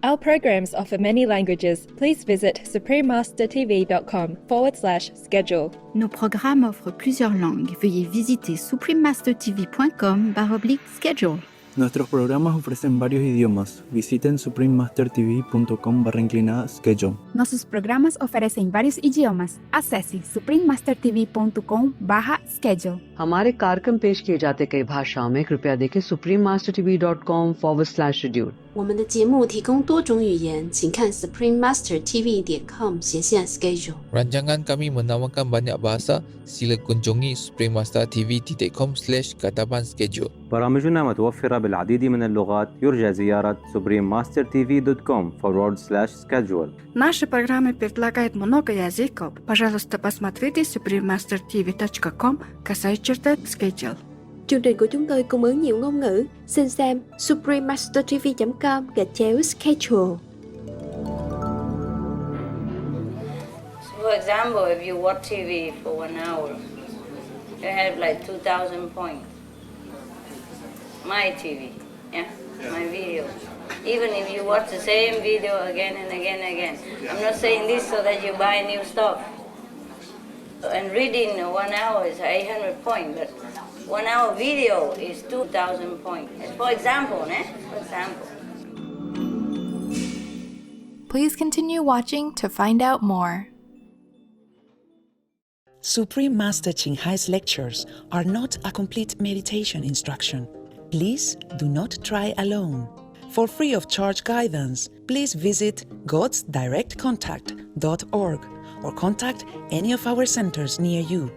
Our programs offer many languages. Please visit suprememastertv.com/schedule. Nos programmes offrent plusieurs langues. Veuillez visiter suprememastertv.com/schedule. Nuestros programas ofrecen varios idiomas. Visiten suprememastertv.com/schedule. Nossos programas oferecem vários idiomas. Acesse suprememastertv.com/schedule. हमारे कार्यक्रम पेश किए जाते कई भाषाओं में कृपया देखें suprememastertv.com/schedule。我们的节目提供多种语言，请看 suprememastertv.com/schedule。 Rancangan kami menawarkan banyak bahasa. Sila kunjungi suprememastertv.com/katapan-schedule. برامجنا متوفرة بالعديد من اللغات. يرجى زيارة suprememastertv.com/schedule. Наши программы предлагают много языков. Пожалуйста, посмотрите suprememastertv.com/schedule. Chương trình của chúng tôi cung ứng nhiều ngôn ngữ. Xin xem suprememastertv.com/schedule. For example, if you watch TV for 1 hour, you have like 2,000 points. My TV, my video. Even if you watch the same video again and again and again. I'm not saying this so that you buy new stuff. And reading 1 hour is 800 points, but 1 hour video is 2,000 points. For example, For example. Please continue watching to find out more. Supreme Master Ching Hai's lectures are not a complete meditation instruction. Please do not try alone. For free of charge guidance, please visit godsdirectcontact.org or contact any of our centers near you.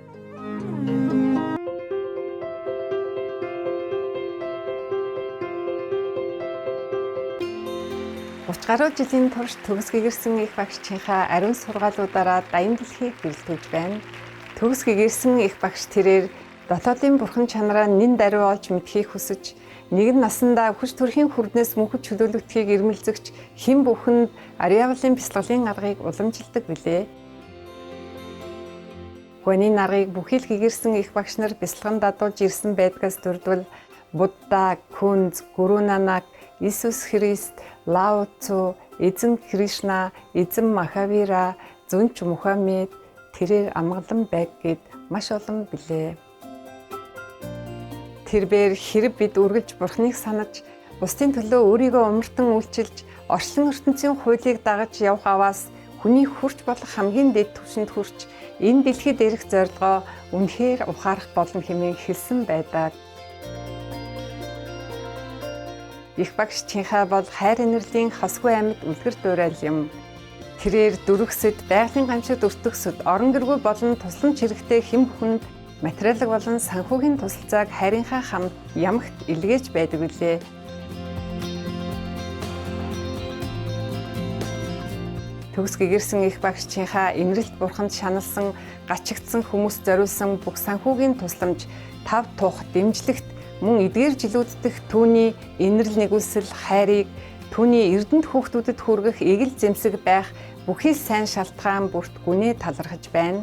Гаруй жилийн турш төгс гэгэрсэн их багшийнхаа ариун сургаалуудаараа даян дэлхийг бэлтүүлж байна. Төгс гэгэрсэн их багш тэрээр дотоодын бурхан чанараа нин даруй олж мэдхийг хүсэж, нэгэн насандаа хүч төрхийн хүрднээс мөнхөд чөлөөлөгдөхийг ирмэлзэгч хэн бүхэнд ариавлын бясалгалын аргыг уламжилдаг билээ. Гүний нарыг бүхий л гэгэрсэн их багш нар бясалган дадуулж ирсэн байдгаас дурдвал Будда, Күнз, Гуру Нанак, Иесус Христ, Лао Цзу, Эзэн Кришна, Эзэн Махавира, Зүнч Мухаммед тэрээр амгалан байг гэд маш олон билээ. Тэрээр хэрэг бид үргэлж бурхныг санаж, бусдын төлөө өөрийгөө умартан үйлчилж, орчлон ертөнцийн хуулийг дагаж явах аваас хүний хүрч болох хамгийн дэд түвшинд хүрч, энэ дэлхийд ирэх зорилгоо үнэхээр ухаарах болно хэмээн хэлсэн байдаг. Их багш Чинхай бол хайр инэрлийн хосгүй амьд үлгэр дуурайл юм. Тэрээр дүрхсэд, байгалийн гамшигт өртөгсөд, орон гэргүй болон тусламж хэрэгтэй хэн бүхэнд материалог болон санхүүгийн тусалцааг хайрынхаа хамт ямагт илгээж байдаг билээ. Төгс гэгэрсэн их багш Чинхай инрэлт бурханд шаналсан, гачигдсан хүмүүст зориулсан бүх санхүүгийн тусламж, тав тух дэмжлэгт мөн эдгээр жилүүддэх түүний инэрл нэгүсэл хайрыг түүний эрдэнэт хүүхдүүдэд хүргэх эгэл зэмсэг байх бүхий сайн шалтгаан бүрт гүнээ талархаж байна.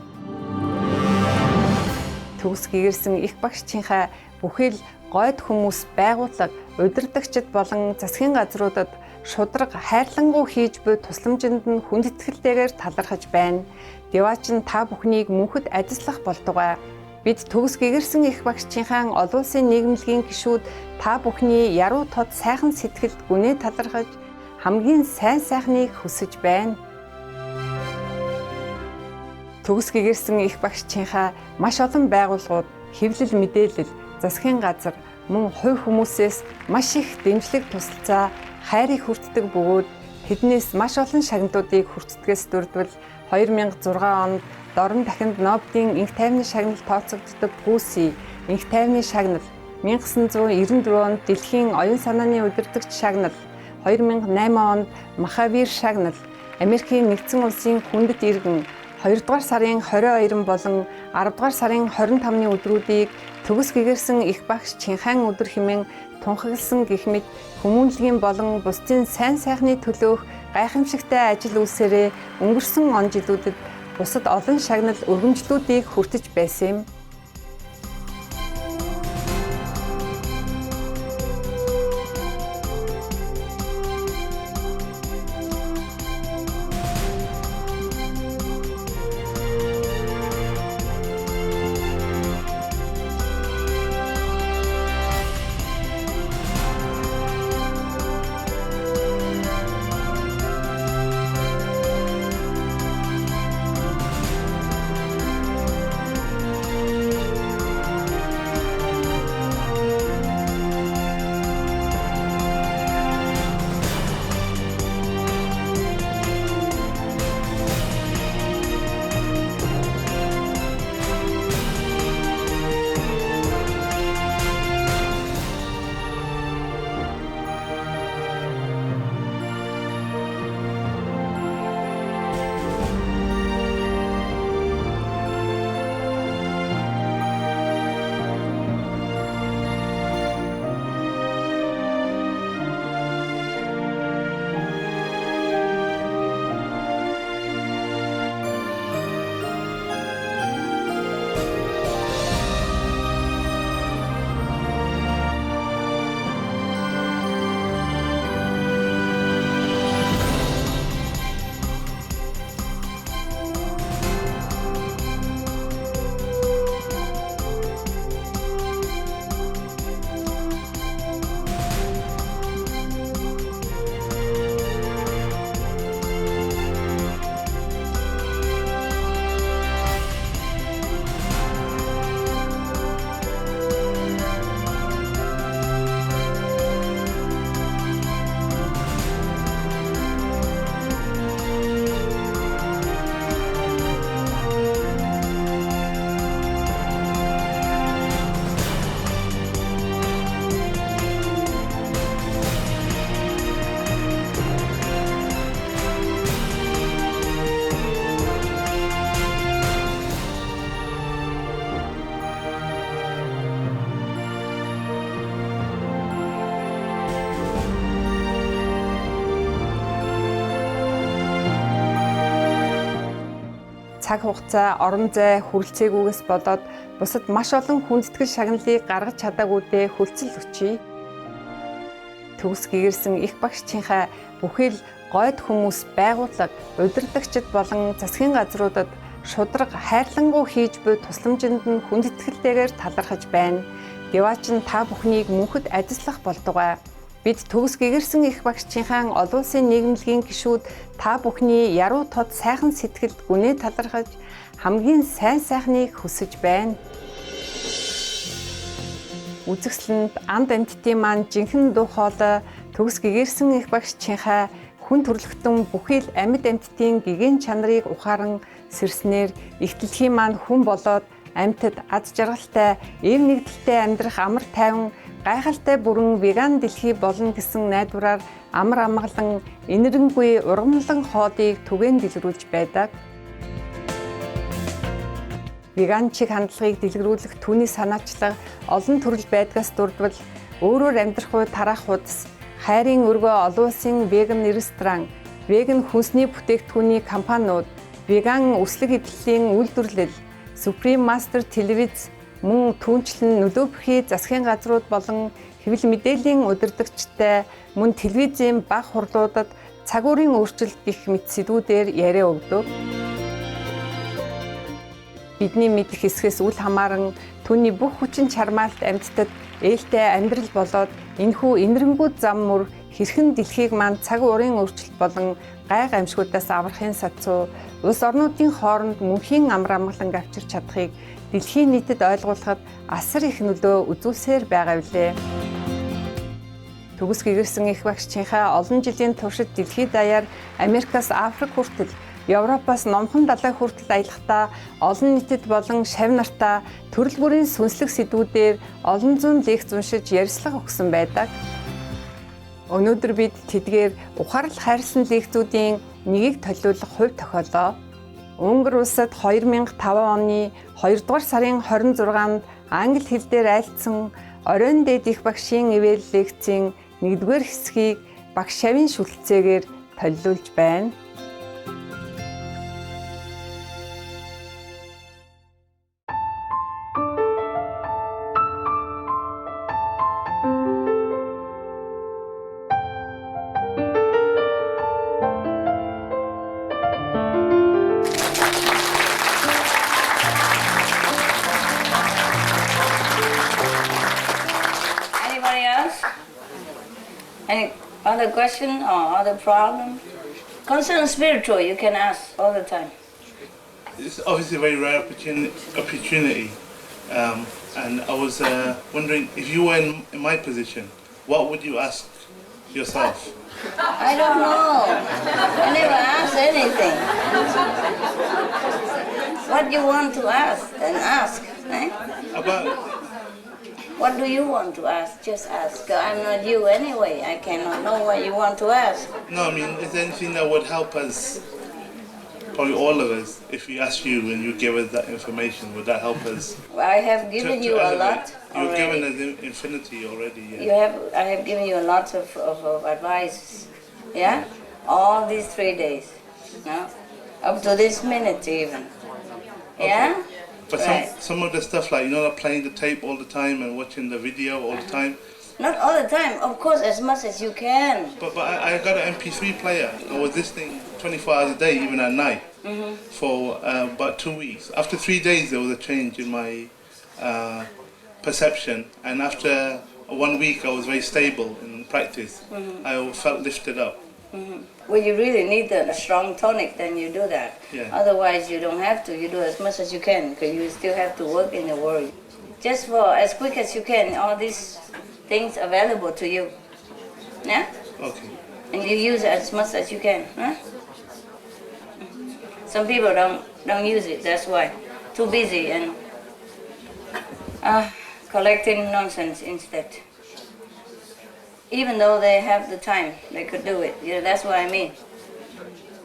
Төгс гэгэрсэн их багш Чинхай бүхий л гойд хүмүүс, байгууллага, удирдагчид болон засгийн газруудад шудраг хайрлангуй хийж буй тусламжинд нь хүндэтгэлтэйгээр талархаж байна. Деваач нь та бүхнийг мөнхөд ажиллах болтугай. Бид төгс гэгэрсэн их багш Чинхай олон улсын нийгэмлэгийн гишүүд та бүхний яруу тод сайхан сэтгэлд гүнээ талархаж хамгийн сайн сайхныг хүсэж байна. Төгс гэгэрсэн их багш Чинхай маш олон байгууллагууд, хэвлэл мэдээлэл, засгийн газар, мөн хувь хүмүүсээс маш их дэмжлэг тусалцаа, хайрыг хүртдэг бөгөөд тэднээс маш олон шагналуудыг хүртдгээс дурдвал 2006 онд Дорн дахинд Нобелийн инх тайвны шагнал тооцогддог Пүүси инх тайвны шагнал, 1994 онд Дэлхийн оюун санааны удирдагч шагнал, 2008 онд Махавир шагнал, Америкийн нэгдсэн улсын хүндэт иргэн 2 дугаар сарын 22 болон 10 дугаар сарын 25-ны өдрүүдийг төгс гэгэрсэн их багш Чинхай өдөр хэмээн тунхагласан гэх мэт хүмүүнлэгийн болон бусдын сайн сайхны төлөөх гайхамшигтай ажил үйлсээрээ өнгөрсөн он жилүүдэд бусад олон шагнал өргөмжлүүдийг хүртэж байсан юм. цаг хугацаа, орон зай, хүрэлцээгүйгээс болоод бусад маш олон хүндэтгэл шагналыг гаргаж чадаагүйдээ хүлцэл өчье. Төгс гэгэрсэн их багшчийнхаа бүхэл гойд хүмүүс, байгууллага, удирдагчид болон засгийн газруудад шудраг хайрлангуй хийж буй тусламжинд нь хүндэтгэлтэйгээр талархаж байна. Деваач нь та бүхнийг мөнхөд ажиллах болтугай. Бид төгс гэгэрсэн их багшчийнхаа олон улсын нийгэмлэгийн гишүүд та бүхний яруу тод сайхан сэтгэлд гүнээ талархаж хамгийн сайн сайхныг хүсэж байна. Үзэгсэлэнд анд амьтдын маань жинхэнэ дуу хоолой төгс гэгэрсэн их багшчийнхаа хүн төрлөختөн бүхэл амьд амьтдын гэгэн чанарыг ухааран сэрснээр ихтлэхийн маань хүн болоод амьтад аз жаргалтай, эв нэгдэлтэй амьдрах амар тайван, гайхалтай бүрэн веган дэлхий болно гэсэн найдвараар амар амгалан, инэрэнгүй ургамлан хоолыг түгээн дэлгэрүүлж байдаг. Веган чиг хандлагыг дэлгэрүүлэх түүний санаачлага олон төрөл байдгаас дурдвал өөрөөр амьдрах үе тараах хуудас, хайрын өргөө олон улсын веган ресторан, веган хүнсний бүтээгдэхүүний компаниуд, веган өслөг эдлэлийн үйлдвэрлэл, Supreme Master телевиз, мөн түүнчлэн нөлөө бүхий засгийн газрууд болон хэвлэл мэдээллийн удирдагчтай мөн телевизийн бага хурлуудад цагуурын өөрчлөлт гэх мэт сэдвүүдээр яриа өгдөг. Бидний мэдэх хэсгээс үл хамааран түүний бүх хүчин чармаалт амьтдад ээлтэй амьдрал болоод энэхүү инэрэнгүүд зам мөр хэрхэн дэлхийг маань цаг уурын өөрчлөлт болон гай гамшгуудаас аврахын сацуу улс орнуудын хооронд мөнхийн амар амгалан авчирч чадахыг дэлхийн нийтэд ойлгуулахад асар их нөлөө үзүүлсээр байгаа билээ. Төгс гэгэрсэн их багшчийнхаа олон жилийн туршид дэлхийд даяар Америкаас Африк хүртэл, Европоос номхон далай хүртэл аялахдаа олон нийтэд болон шавь нартаа төрөл бүрийн сүнслэг сэдвүүдээр олон зуун лекц уншиж ярьцлага өгсөн байдаг. Өнөөдөр бид тэдгээр ухаарл хайрлсан лекцүүдийн нэгийг толиулах хувь тохиолоо. Унгар улсад 2005 оны 2 дугаар сарын 26-нд англи хэл дээр айлтсан оройн дээд их багшийн ивэл лекцийн 1-р хэсгийг багш шавийн шүлтцээгээр толиулж байна. Any other question or other problem? Concern spiritual, you can ask all the time. It's obviously a very rare opportunity. And I was wondering, if you were in my position, what would you ask yourself? I don't know. I never asked anything. What you want to ask, then ask. Eh? What do you want to ask? Just ask. I'm not you anyway. I cannot know what you want to ask. No, I mean, is there anything that would help us, probably all of us, if we ask you and you give us that information, would that help us? Well, I have given you a lot. You've given us infinity already. Yeah. I have given you a lot of advice. Yeah? All these 3 days. No? Up to this minute even. Yeah? Okay. But some of the stuff, like, like playing the tape all the time and watching the video all the time. Not all the time, of course, as much as you can. But I got an MP3 player. I was listening 24 hours a day, even at night, for about 2 weeks. After 3 days, there was a change in my perception, and after 1 week, I was very stable in practice. I felt lifted up. Well, you really need a strong tonic, then you do that. Yeah. Otherwise, you don't have to. You do as much as you can, because you still have to work in the world. Just for as quick as you can, all these things available to you. Yeah? Okay. And you use it as much as you can. Huh? Some people don't use it, that's why. Too busy and collecting nonsense instead. Even though they have the time, they could do it. That's what I mean.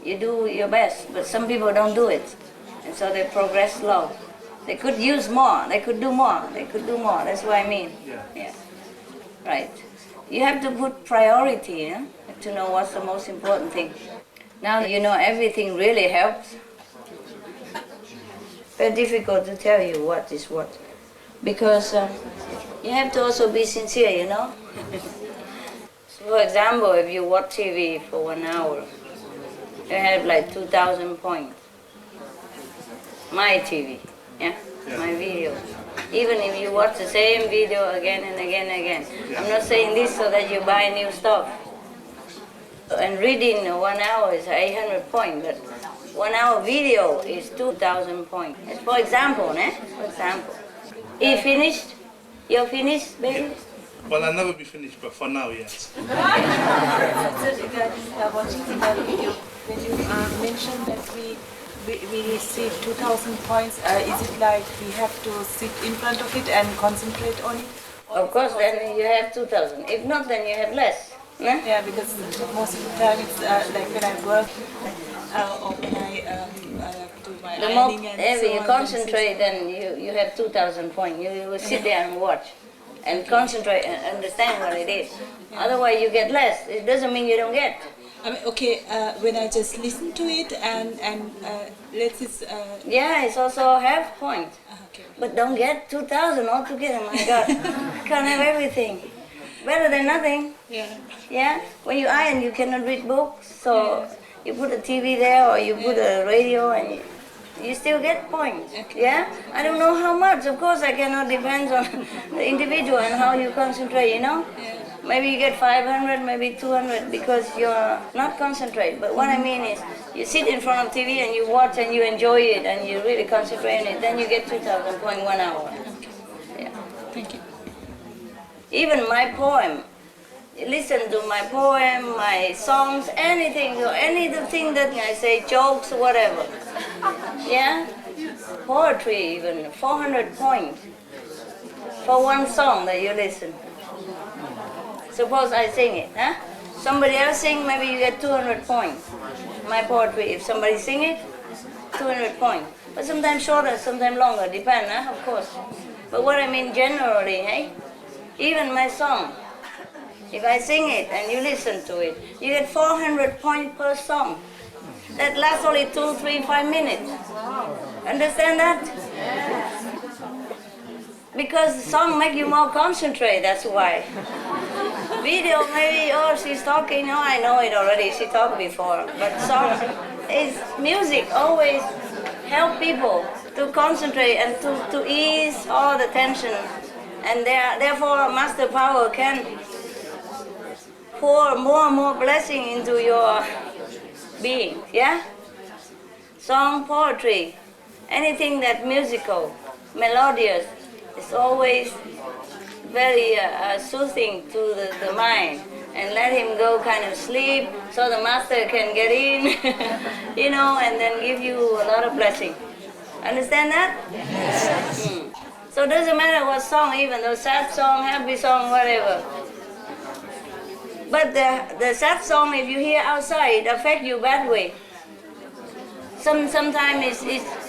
You do your best, but some people don't do it. And so they progress slow. They could use more, they could do more, they could do more. That's what I mean. Yeah. Right. You have to put priority to know what's the most important thing. Now you know everything really helps. very difficult to tell you what is what. Because you have to also be sincere, you know? So for example, if you watch TV for 1 hour, you have like 2,000 points. My TV, yeah? My video. Even if you watch the same video again and again and again. I'm not saying this so that you buy new stuff. And reading 1 hour is 800 points, but 1 hour video is 2,000 points. It's for example, eh? For example. You finished? You're finished, baby? Well, I'll never be finished, but for now, yes. So regarding watching the video, when you mentioned that we receive 2,000 points, is it like we have to sit in front of it and concentrate on it? Of course, then you have 2,000. If not, then you have less. Eh? Yeah, because most of the time it's like when I work or when I do my The more ironing and if so you on, concentrate, then you have 2,000 points. You will sit there and watch and concentrate and understand what it is. Otherwise, you get less. It doesn't mean you don't get. I mean, okay, when I just listen to it and let it... Yeah, it's also half point. Okay. But don't get 2,000 altogether, my God. Can't have everything. Better than nothing. Yeah. Yeah? When you iron, you cannot read books, so you put a TV there or you put a radio and you still get points. Okay. Yeah? I don't know how much. Of course, I cannot depend on the individual and how you concentrate, you know? Yeah. Maybe you get 500, maybe 200 because you're not concentrate. But what I mean is, you sit in front of TV and you watch and you enjoy it and you really concentrate on it, then you get 2,000 points 1 hour. Okay. Yeah. Thank you. Even my poem, listen to my poem, my songs, anything that I say, jokes, whatever. Yeah? Poetry even, 400 points for one song that you listen. Suppose I sing it, huh? Somebody else sing, maybe you get 200 points. My poetry, if somebody sing it, 200 points. But sometimes shorter, sometimes longer, depend, huh? Of course. But what I mean generally, hey? Even my song, if I sing it and you listen to it, you get 400 points per song. That lasts only 2, 3, 5 minutes. Understand that? Because the song make you more concentrate, that's why. Video maybe, oh, she's talking, oh, I know it already, she talked before. But song is music, always help people to concentrate and to ease all the tension. And therefore, Master Power can pour more and more blessing into your being, yeah? Song, poetry, anything that's musical, melodious, is always very soothing to the mind. And let him go kind of sleep so the Master can get in, you know, and then give you a lot of blessing. Understand that? Yes. So it doesn't matter what song, even though sad song, happy song, whatever. But the sad song, if you hear outside, it affects you bad way. Sometimes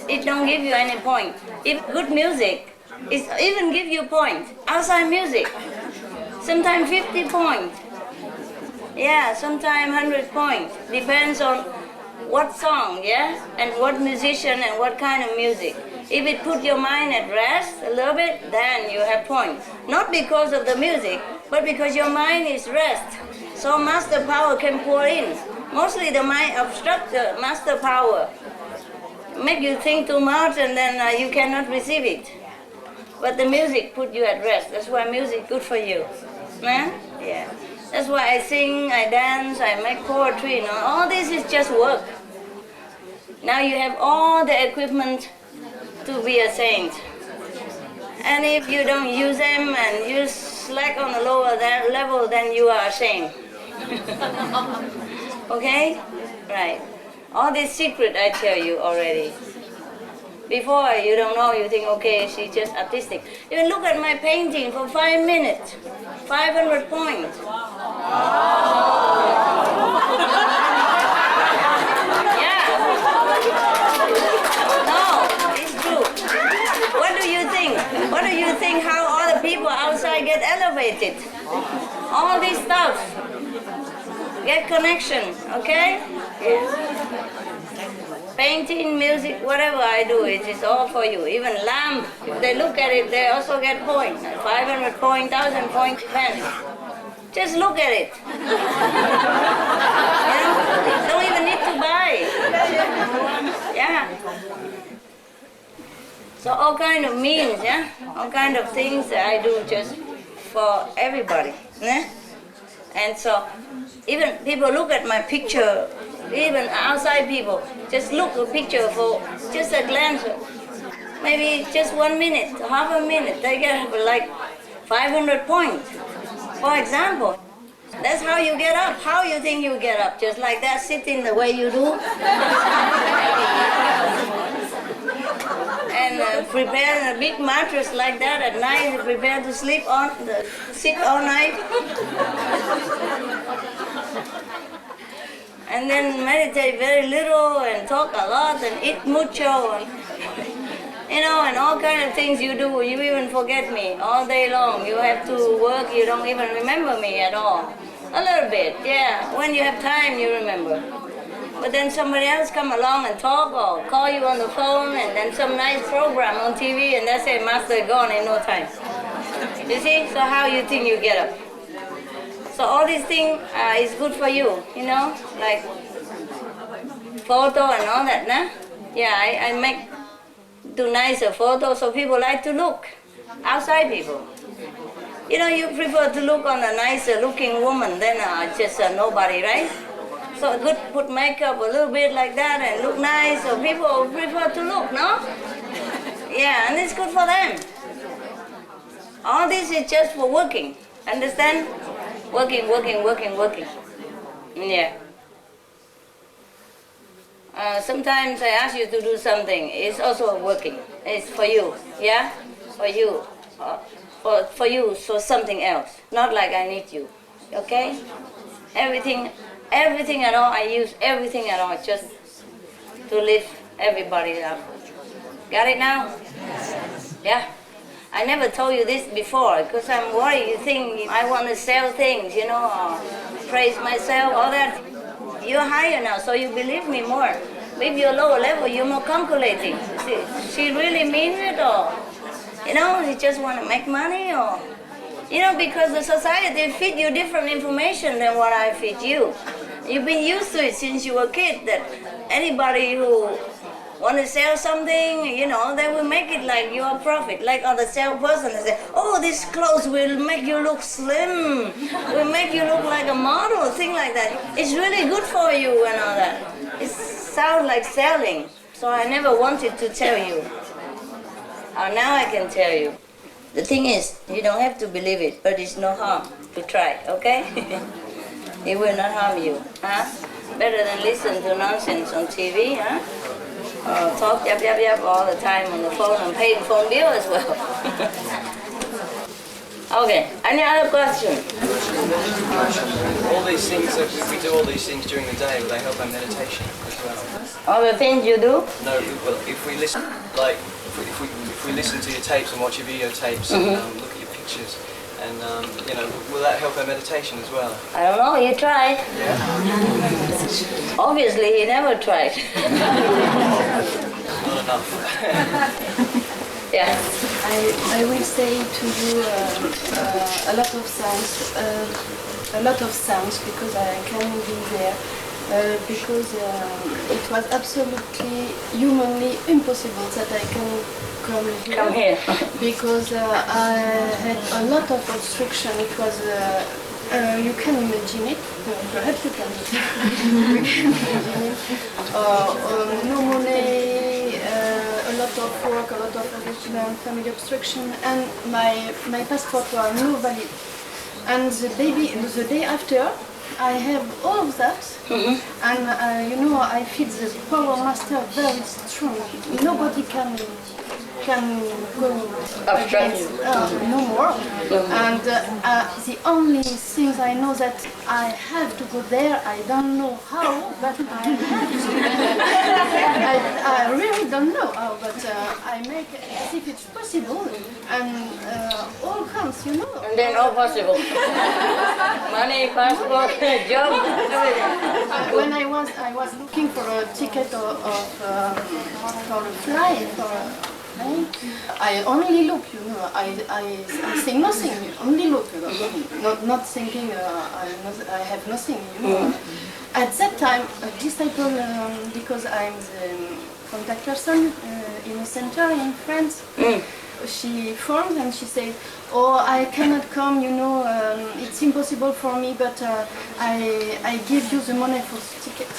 it don't give you any point. If good music, it even give you point. Outside music, sometimes 50 points. Yeah, sometimes 100 points. Depends on what song, yeah, and what musician and what kind of music. If it put your mind at rest a little bit, then you have points. Not because of the music, but because your mind is rest. So Master Power can pour in. Mostly the mind obstructs the Master Power. Make you think too much and then you cannot receive it. But the music put you at rest. That's why music is good for you. Yeah. That's why I sing, I dance, I make poetry. You know, all this is just work. Now you have all the equipment to be a saint. And if you don't use them and you slack on the lower level, then you are ashamed. Okay? Right. All this secret I tell you already. Before you don't know, you think, okay, she's just artistic. Even look at my painting for 5 minutes. 500 points. Yeah. No, it's true. What do you think? What do you think how all the people outside get elevated? All this stuff. Get connection, okay? Yeah. painting, music, whatever I do, it is all for you. Even lamp, if they look at it, they also get points. 500 points, 1,000 points, depends. Just look at it. You know, don't even need to buy. Yeah. So all kind of means, yeah? All kind of things that I do just for everybody. Yeah? And so even people look at my picture, even outside people, just look at a picture for just a glance, maybe just 1 minute, half a minute, they get like 500 points, for example. That's how you get up. How you think you get up? Just like that, sitting the way you do? And prepare a big mattress like that at night, prepare to sleep on, sit all night. And then meditate very little and talk a lot and eat mucho and, you know, and all kind of things you do. You even forget me all day long. You have to work, you don't even remember me at all. A little bit, yeah. When you have time, you remember. But then somebody else come along and talk or call you on the phone and then some nice program on TV and that's it, master gone in no time. You see? So how you think you get up? So all these things is good for you, you know, like photo and all that, nah? Yeah, I do nicer photos so people like to look, outside people. You know, you prefer to look on a nicer looking woman than just a nobody, right? So good, put makeup a little bit like that and look nice, so people prefer to look, no? Yeah, and it's good for them. All this is just for working, understand? Working. Yeah. Sometimes I ask you to do something, it's also working. It's for you, yeah? For you. For you, so something else. Not like I need you, okay? Everything at all, I use everything at all just to lift everybody up. Got it now? Yeah. I never told you this before because I'm worried you think I want to sell things, you know, or praise myself, all that. You're higher now, so you believe me more. If you're lower level, you're more calculating. She really means it, or, you know, you just want to make money, or, you know, because the society feed you different information than what I feed you. You've been used to it since you were a kid, that anybody who want to sell something, you know, they will make it like you're a profit. Like other salesperson, they say, oh, this clothes will make you look slim, will make you look like a model, thing like that. It's really good for you and all that. It sounds like selling, so I never wanted to tell you. Now I can tell you. The thing is, you don't have to believe it, but it's no harm to try, okay? It will not harm you, huh? Better than listen to nonsense on TV, huh? Talk yap all the time on the phone and paying phone bill as well. Okay, any other question? All these things, we do all these things during the day, will they help our meditation as well? All the things you do? No, well, if we listen, like, if we listen to your tapes and watch your videotapes and look at your pictures, and you know, will that help our meditation as well? I don't know, you tried. Yeah. Obviously, he never tried. Not enough. Yeah. I will say to you a lot of sounds because I can be there. Because it was absolutely humanly impossible that I can come here. Because I had a lot of obstruction. It was, you can imagine it, perhaps you can imagine it. No money, a lot of work, a lot of family obstruction, and my passport was no valid. And the day after, I have all of that, and you know, I feel the power master very strong. Nobody can can go Abstract. no more. And the only things I know that I have to go there, I don't know how, but I have to. I really don't know how, but I make as if it's possible, and all comes, you know. And then all possible. Money, passport, job, everything. When I was looking for a ticket for a flight, I only look, you know. I think nothing. Only look, not thinking. I have nothing, you know. At that time, a disciple, because I'm the contact person in a center in France. She phoned and she said, "Oh, I cannot come. You know, it's impossible for me. But I give you the money for the ticket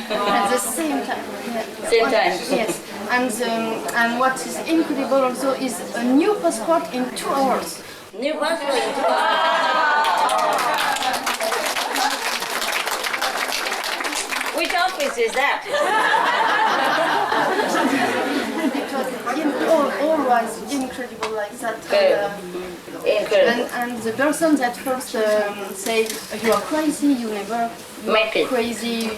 at the same time." Yeah. Same time. Yes. And what is incredible also is a new passport in 2 hours. New passport in 2 hours. Which office is that? Always incredible like that. Incredible. And the person that first say, "You are crazy, you never make it. Crazy,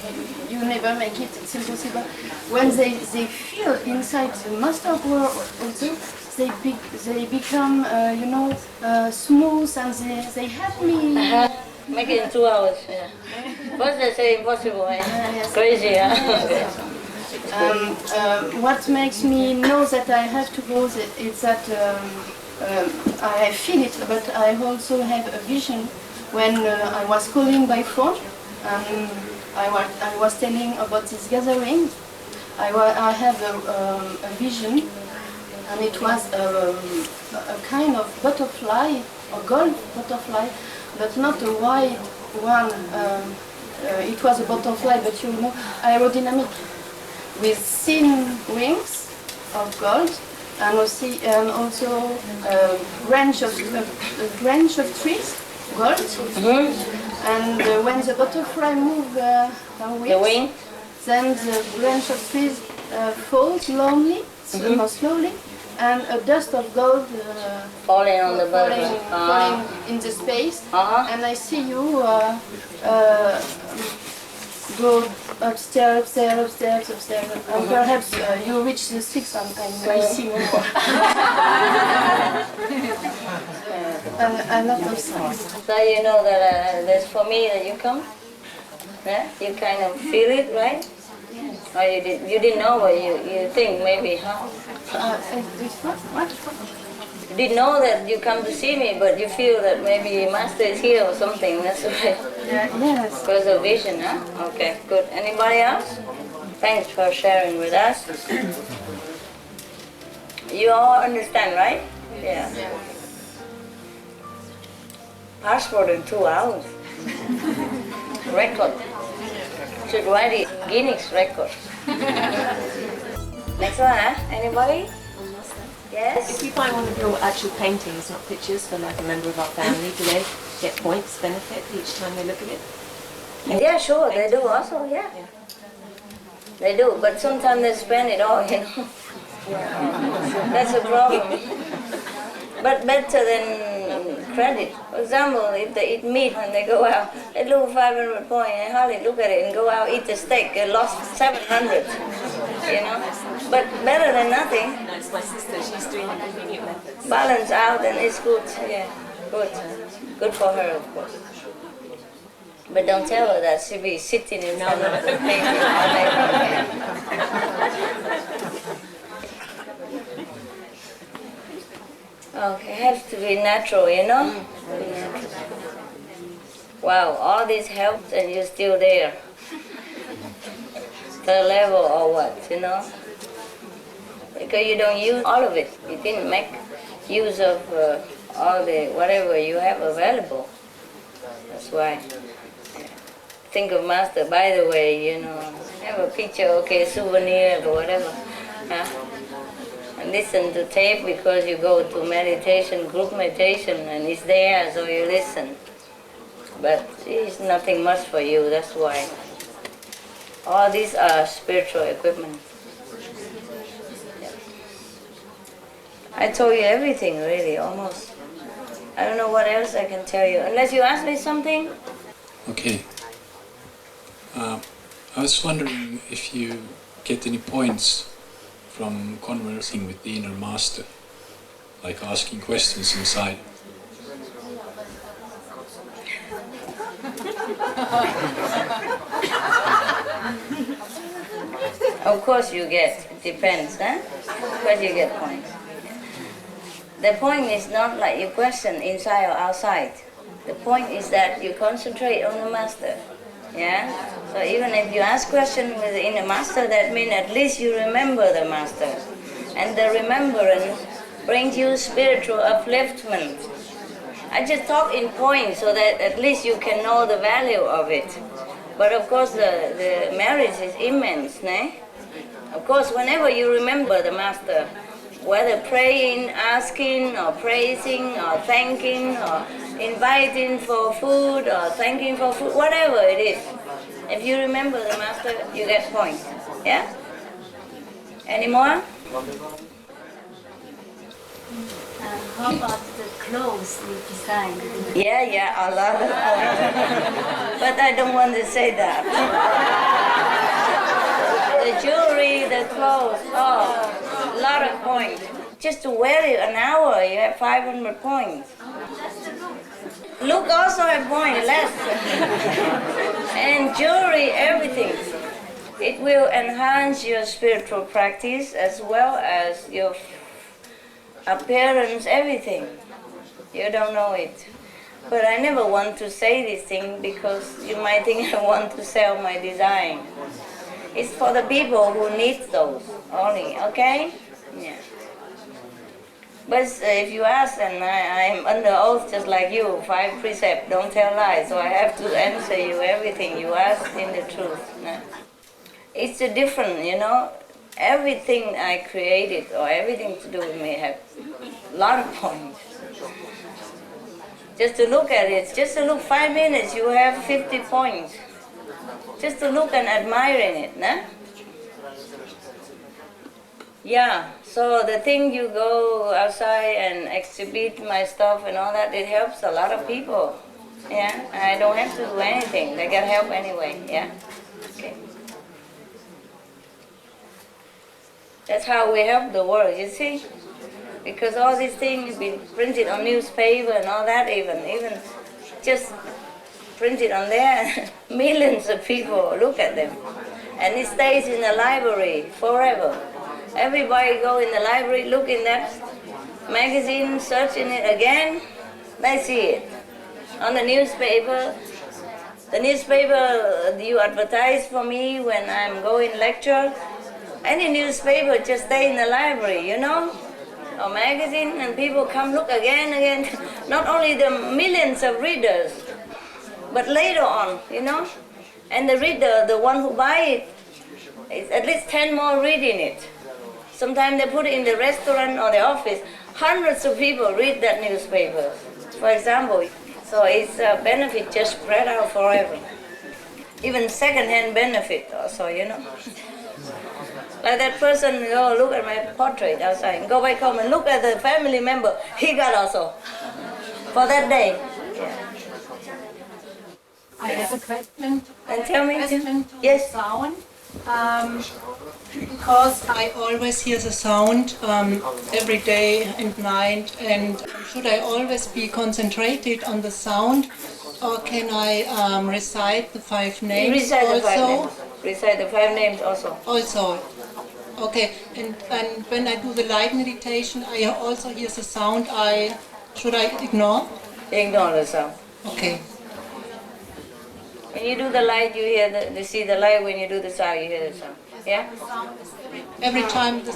you never make it, it's impossible." When they feel inside the master power also, they become, you know, smooth, and they help me. Make it in 2 hours, yeah. First they say impossible, Yes. Crazy, yeah. What makes me know that I have to go is that I feel it, but I also have a vision. When I was calling by phone, I was telling about this gathering, I have a vision, and it was a kind of butterfly, a gold butterfly, but not a white one. It was a butterfly, but you know, aerodynamic, with thin wings of gold, and also a branch of trees, gold. And when the butterfly moves the wing, then the branch of trees falls slowly, and a dust of gold falling on the butterfly, falling in the space. And I see you go upstairs, and perhaps you reach the 6th and I see more. And a lot of signs. So you know that there's for me that you come? Yeah? You kind of feel it, right? Or you didn't know, but you think maybe, huh? What? You didn't know that you come to see me, but you feel that maybe Master is here or something, that's right. Yes. Because of vision, huh? Okay, good. Anybody else? Thanks for sharing with us. You all understand, right? Yeah. Passport in 2 hours. Record. Should write it Guinness record. Next one, huh? Anybody? Yes? If you buy one of your actual paintings, not pictures, for like a member of our family, do they get points, benefit each time they look at it? Yeah, sure, they do also, yeah. They do, but sometimes they spend it all, you know. That's a problem. But better than credit. For example, if they eat meat when they go out, they lose 500 points, they hardly look at it and go out, eat the steak, they lost 700, you know. But better than nothing. That's my sister, she's doing the convenient methods. Balance out and it's good, yeah, good. Good for her, of course. But don't tell her that she'll be sitting in front of the painting all day. Okay, it has to be natural, you know? Be natural. Wow, all this helped and you're still there. The level or what, you know? Because you don't use all of it. You didn't make use of all the whatever you have available. That's why. Think of Master, by the way, you know, have a picture, okay, souvenir or whatever. Huh? And listen to tape because you go to meditation, group meditation, and it's there, so you listen. But it's nothing much for you, that's why. All these are spiritual equipment. I told you everything, really, almost. I don't know what else I can tell you, unless you ask me something. Okay. I was wondering if you get any points from conversing with the inner master, like asking questions inside. Of course you get, it depends, huh? Of course you get points. The point is not like you question inside or outside. The point is that you concentrate on the master, yeah? So even if you ask question with the inner master, that means at least you remember the master. And the remembrance brings you spiritual upliftment. I just talk in points so that at least you can know the value of it. But of course the merit is immense, né? Of course, whenever you remember the master, whether praying, asking, or praising, or thanking, or inviting for food, or thanking for food, whatever it is, if you remember the master, you get points. Yeah? Any more? How about the clothes you designed? Yeah, a lot. But I don't want to say that. The jewelry, the clothes, a lot of points. Just to wear it an hour, you have 500 points. Look also have points, less. And jewelry, everything. It will enhance your spiritual practice as well as your appearance, everything. You don't know it. But I never want to say this thing because you might think I want to sell my design. It's for the people who need those only, okay? Yeah. But if you ask, and I'm under oath just like you, 5 precepts, don't tell lies, so I have to answer you everything you ask in the truth. No? It's a different, you know, everything I created or everything to do with me have a lot of points. Just to look at it, just to look 5 minutes, you have 50 points. Just to look and admiring it, nah? Yeah, so the thing you go outside and exhibit my stuff and all that, it helps a lot of people. Yeah, I don't have to do anything, they get help anyway, yeah? Okay. That's how we help the world, you see? Because all these things been printed on newspaper and all that, even just printed on there, millions of people look at them. And it stays in the library forever. Everybody go in the library, look in that magazine, search in it again, they see it. On the newspaper you advertise for me when I'm going lecture. Any newspaper just stay in the library, you know? Or magazine, and people come look again. Not only the millions of readers, but later on, you know? And the reader, the one who buy it, is at least 10 more reading it. Sometimes they put it in the restaurant or the office. Hundreds of people read that newspaper, for example. So it's a benefit just spread out forever. Even second-hand benefit also, you know? Like that person, go look at my portrait outside, and go back home and look at the family member, he got also, for that day. Yeah. I have a question. And tell me, Yes. Sound. Because I always hear the sound every day and night, and should I always be concentrated on the sound, or can I recite the 5 names Recite also? the 5 names. Recite the 5 names also. Also. Okay, and when I do the light meditation, I also hear the sound. Should I ignore? Ignore the sound. Okay. When you do the light, you hear you see the light. When you do the sound, you hear the sound. Yeah. Every time the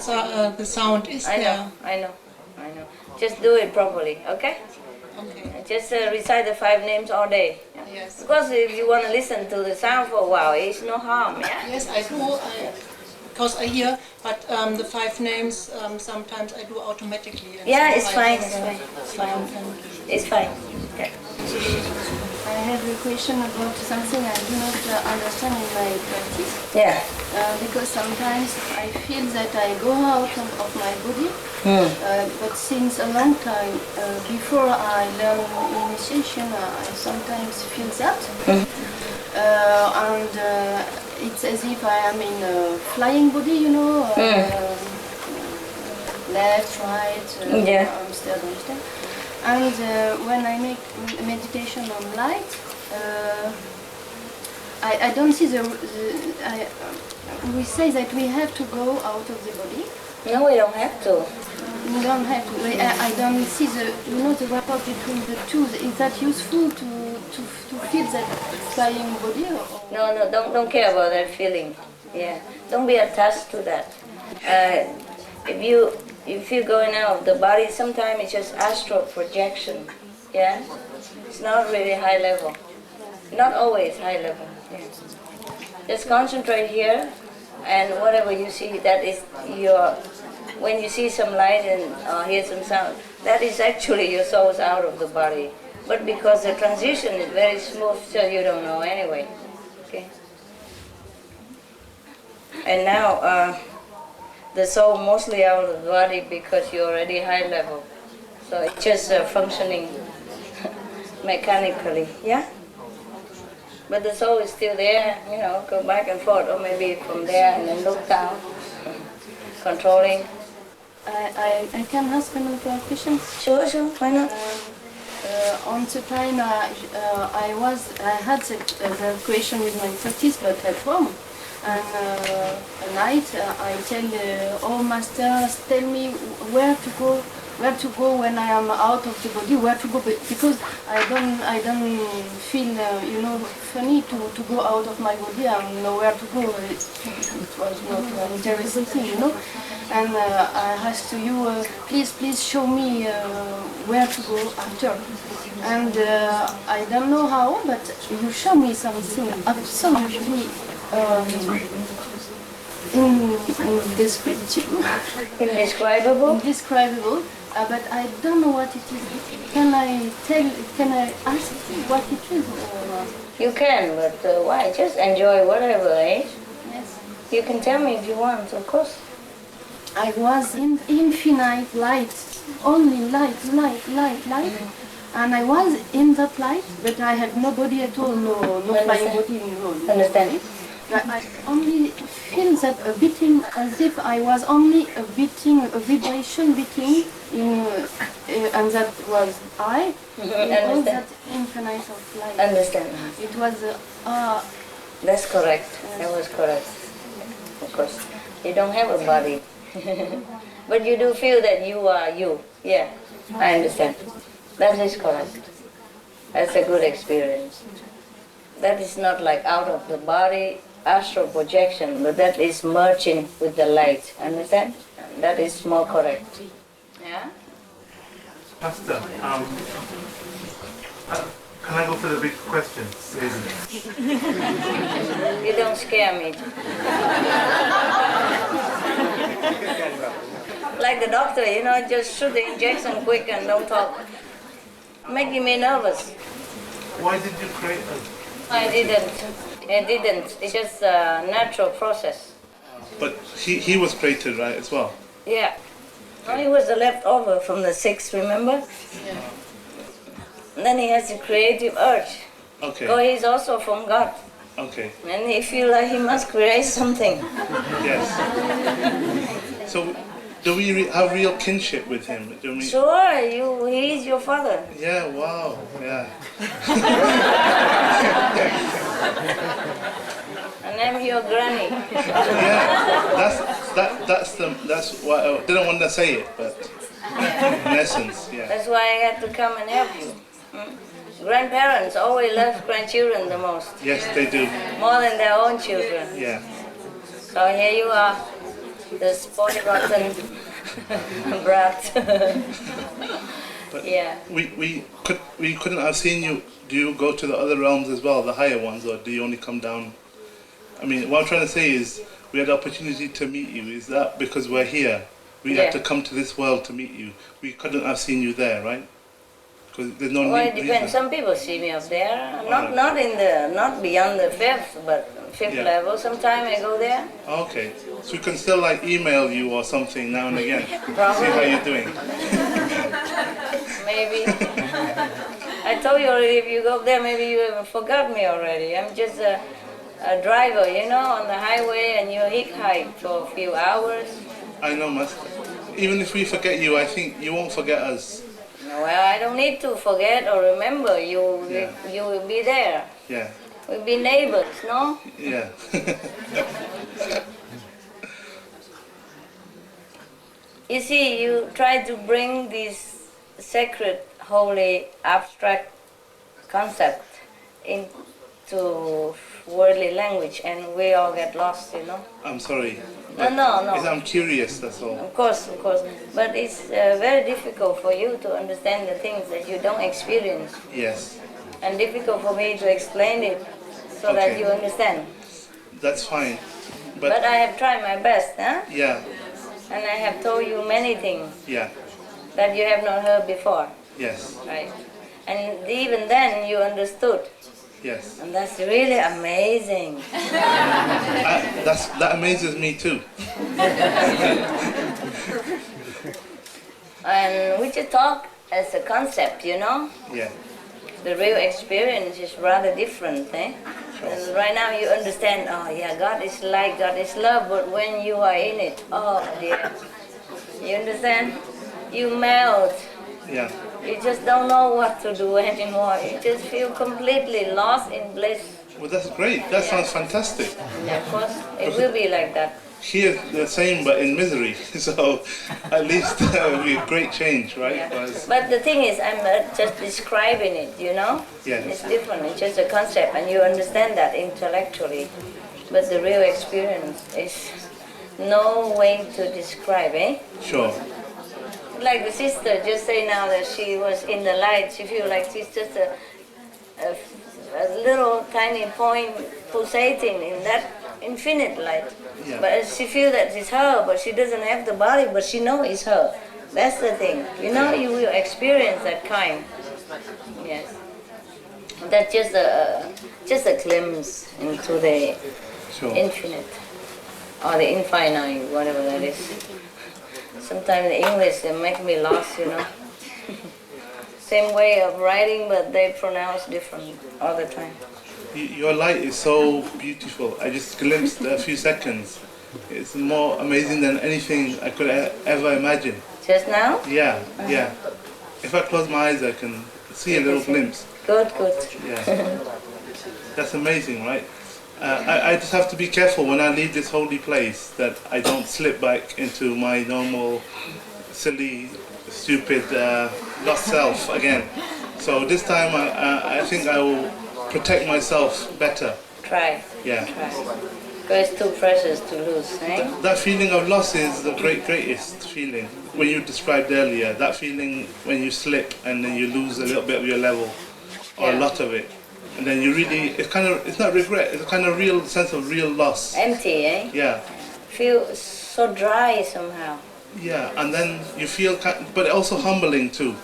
sound is there. I know. Just do it properly, okay? Okay. Just recite the 5 names all day. Yeah? Yes. Because if you want to listen to the sound for a while, it's no harm. Yeah. Yes, I do. Because I hear, but the 5 names sometimes I do automatically. Yeah, it's fine. It's fine. It's fine. Okay. have a question about something I do not understand in my practice. Yeah. Because sometimes I feel that I go out of my body, but since a long time, before I learn initiation, I sometimes feel that. And it's as if I am in a flying body, you know, left, right, Amsterdam. And when I make meditation on light, I don't see we say that we have to go out of the body. No, we don't have to. We don't have to. I don't see the rapport between the two. Is that useful to feel that flying body? No, don't care about that feeling. Yeah, don't be attached to that. If you're going out of the body, sometimes it's just astral projection. Yeah, it's not really high level. Not always high level. Yeah. Just concentrate here, and whatever you see, that is your. When you see some light and hear some sound, that is actually your soul's out of the body. But because the transition is very smooth, so you don't know anyway. Okay. And now the soul mostly out of the body because you're already high level, so it's just functioning mechanically. Yeah. But the soul is still there, you know, go back and forth, or maybe from there and then look down, controlling. I can ask another question? Sure, why not? On the time I had the question with my practice, but at home. And at night I tell all masters, tell me where to go when I am out of the body, where to go, because I don't feel funny to go out of my body. I don't know where to go. It was not an interesting thing, you know. And I asked to you, please show me where to go after. And I don't know how, but you show me something absolutely indescribable. But I don't know what it is. Can I ask what it is? You can, but why? Just enjoy whatever, eh? Yes. You can tell me if you want, of course. I was in infinite light, only light. And I was in that light, but I had no body at all, no flying body. Understand? I only feel that a beating, as if I was only a vibration beating, and that was I. In all that infinite of light. Understand? It was. That's correct. Yes. That was correct. Of course, you don't have a body, but you do feel that you are you. Yeah, I understand. That is correct. That's a good experience. That is not like out of the body, astral projection, but that is merging with the light. Understand? That is more correct. Yeah? Pastor, can I go for the big questions? You don't scare me. Like the doctor, you know, just shoot the injection quick and don't talk. Making me nervous. Why did you create them? I didn't. It's just a natural process. But he was created, right, as well? Yeah. Well, he was the leftover from the 6, remember? Yeah. And then he has a creative urge. Okay. So he's also from God. Okay. And he feels like he must create something. Yes. So, do we have real kinship with him? Do we... Sure, he is your father. Yeah, wow, yeah. And I'm your granny. Yeah, that's why I didn't want to say it, but in essence, yeah. That's why I had to come and help you. Grandparents always love grandchildren the most. Yes, they do. More than their own children. Yeah. So here you are, the spoiled rotten brat. But yeah. We couldn't have seen you. Do you go to the other realms as well, the higher ones, or do you only come down? I mean, what I'm trying to say is, we had the opportunity to meet you. Is that because we're here? We had to come to this world to meet you. We couldn't have seen you there, right? Because there's no Well, need. it depends. Some people see me up there, not beyond the fifth, but fifth Yeah. level. Sometimes I go there. Okay, so we can still like email you or something now and again. Probably. See how you're doing. Maybe. I told you already, if you go up there, maybe you have forgot me already. I'm just a driver, you know, on the highway, and you hitchhike for a few hours. I know, Master. Even if we forget you, I think you won't forget us. Well, I don't need to forget or remember. You will be there. Yeah. We'll be neighbors, no? Yeah. You see, you try to bring this sacred, holy, abstract concept into worldly language, and we all get lost, you know? I'm sorry. No. I'm curious, that's all. Of course. But it's very difficult for you to understand the things that you don't experience. Yes. And difficult for me to explain it so that you understand. That's fine. But I have tried my best, huh? Yeah. And I have told you many things Yeah. that you have not heard before. Yes. Right. And even then you understood. Yes. And that's really amazing. That amazes me too. And we just talk as a concept, you know? Yeah. The real experience is rather different, eh? And right now you understand, oh yeah, God is light, God is love, but when you are in it, oh dear. You understand? You melt. Yeah. You just don't know what to do anymore. You just feel completely lost in bliss. Well, that's great. That sounds fantastic. Yeah, of course, it will be like that. Here, the same, but in misery. So, at least it'll be a great change, right? Yeah. But the thing is, I'm just describing it, you know? Yes. It's different. It's just a concept, and you understand that intellectually. But the real experience is no way to describe, eh? Sure. Like the sister just say now that she was in the light, she feels like she's just a little tiny point pulsating in that infinite light. Yeah. But she feels that it's her, but she doesn't have the body, but she knows it's her. That's the thing. You know, you will experience that kind. Yes. That's just a glimpse into the infinite, or the infinite, whatever that is. Sometimes in English they make me lost, you know. Same way of writing, but they pronounce different all the time. Your light is so beautiful. I just glimpsed a few seconds. It's more amazing than anything I could ever imagine. Just now? Yeah, yeah. If I close my eyes, I can see a little glimpse. Good. Yeah. That's amazing, right? I just have to be careful when I leave this holy place that I don't slip back into my normal, silly, stupid, lost self again. So this time I think I will protect myself better. Try. Yeah. Because it's too precious to lose, eh? That feeling of loss is the greatest feeling. When you described earlier, that feeling when you slip and then you lose a little bit of your level, or a lot of it. And then you really, it's not regret, it's a kind of real sense of real loss. Empty, eh? Yeah. Feel so dry somehow. Yeah, and then you feel, but also humbling too.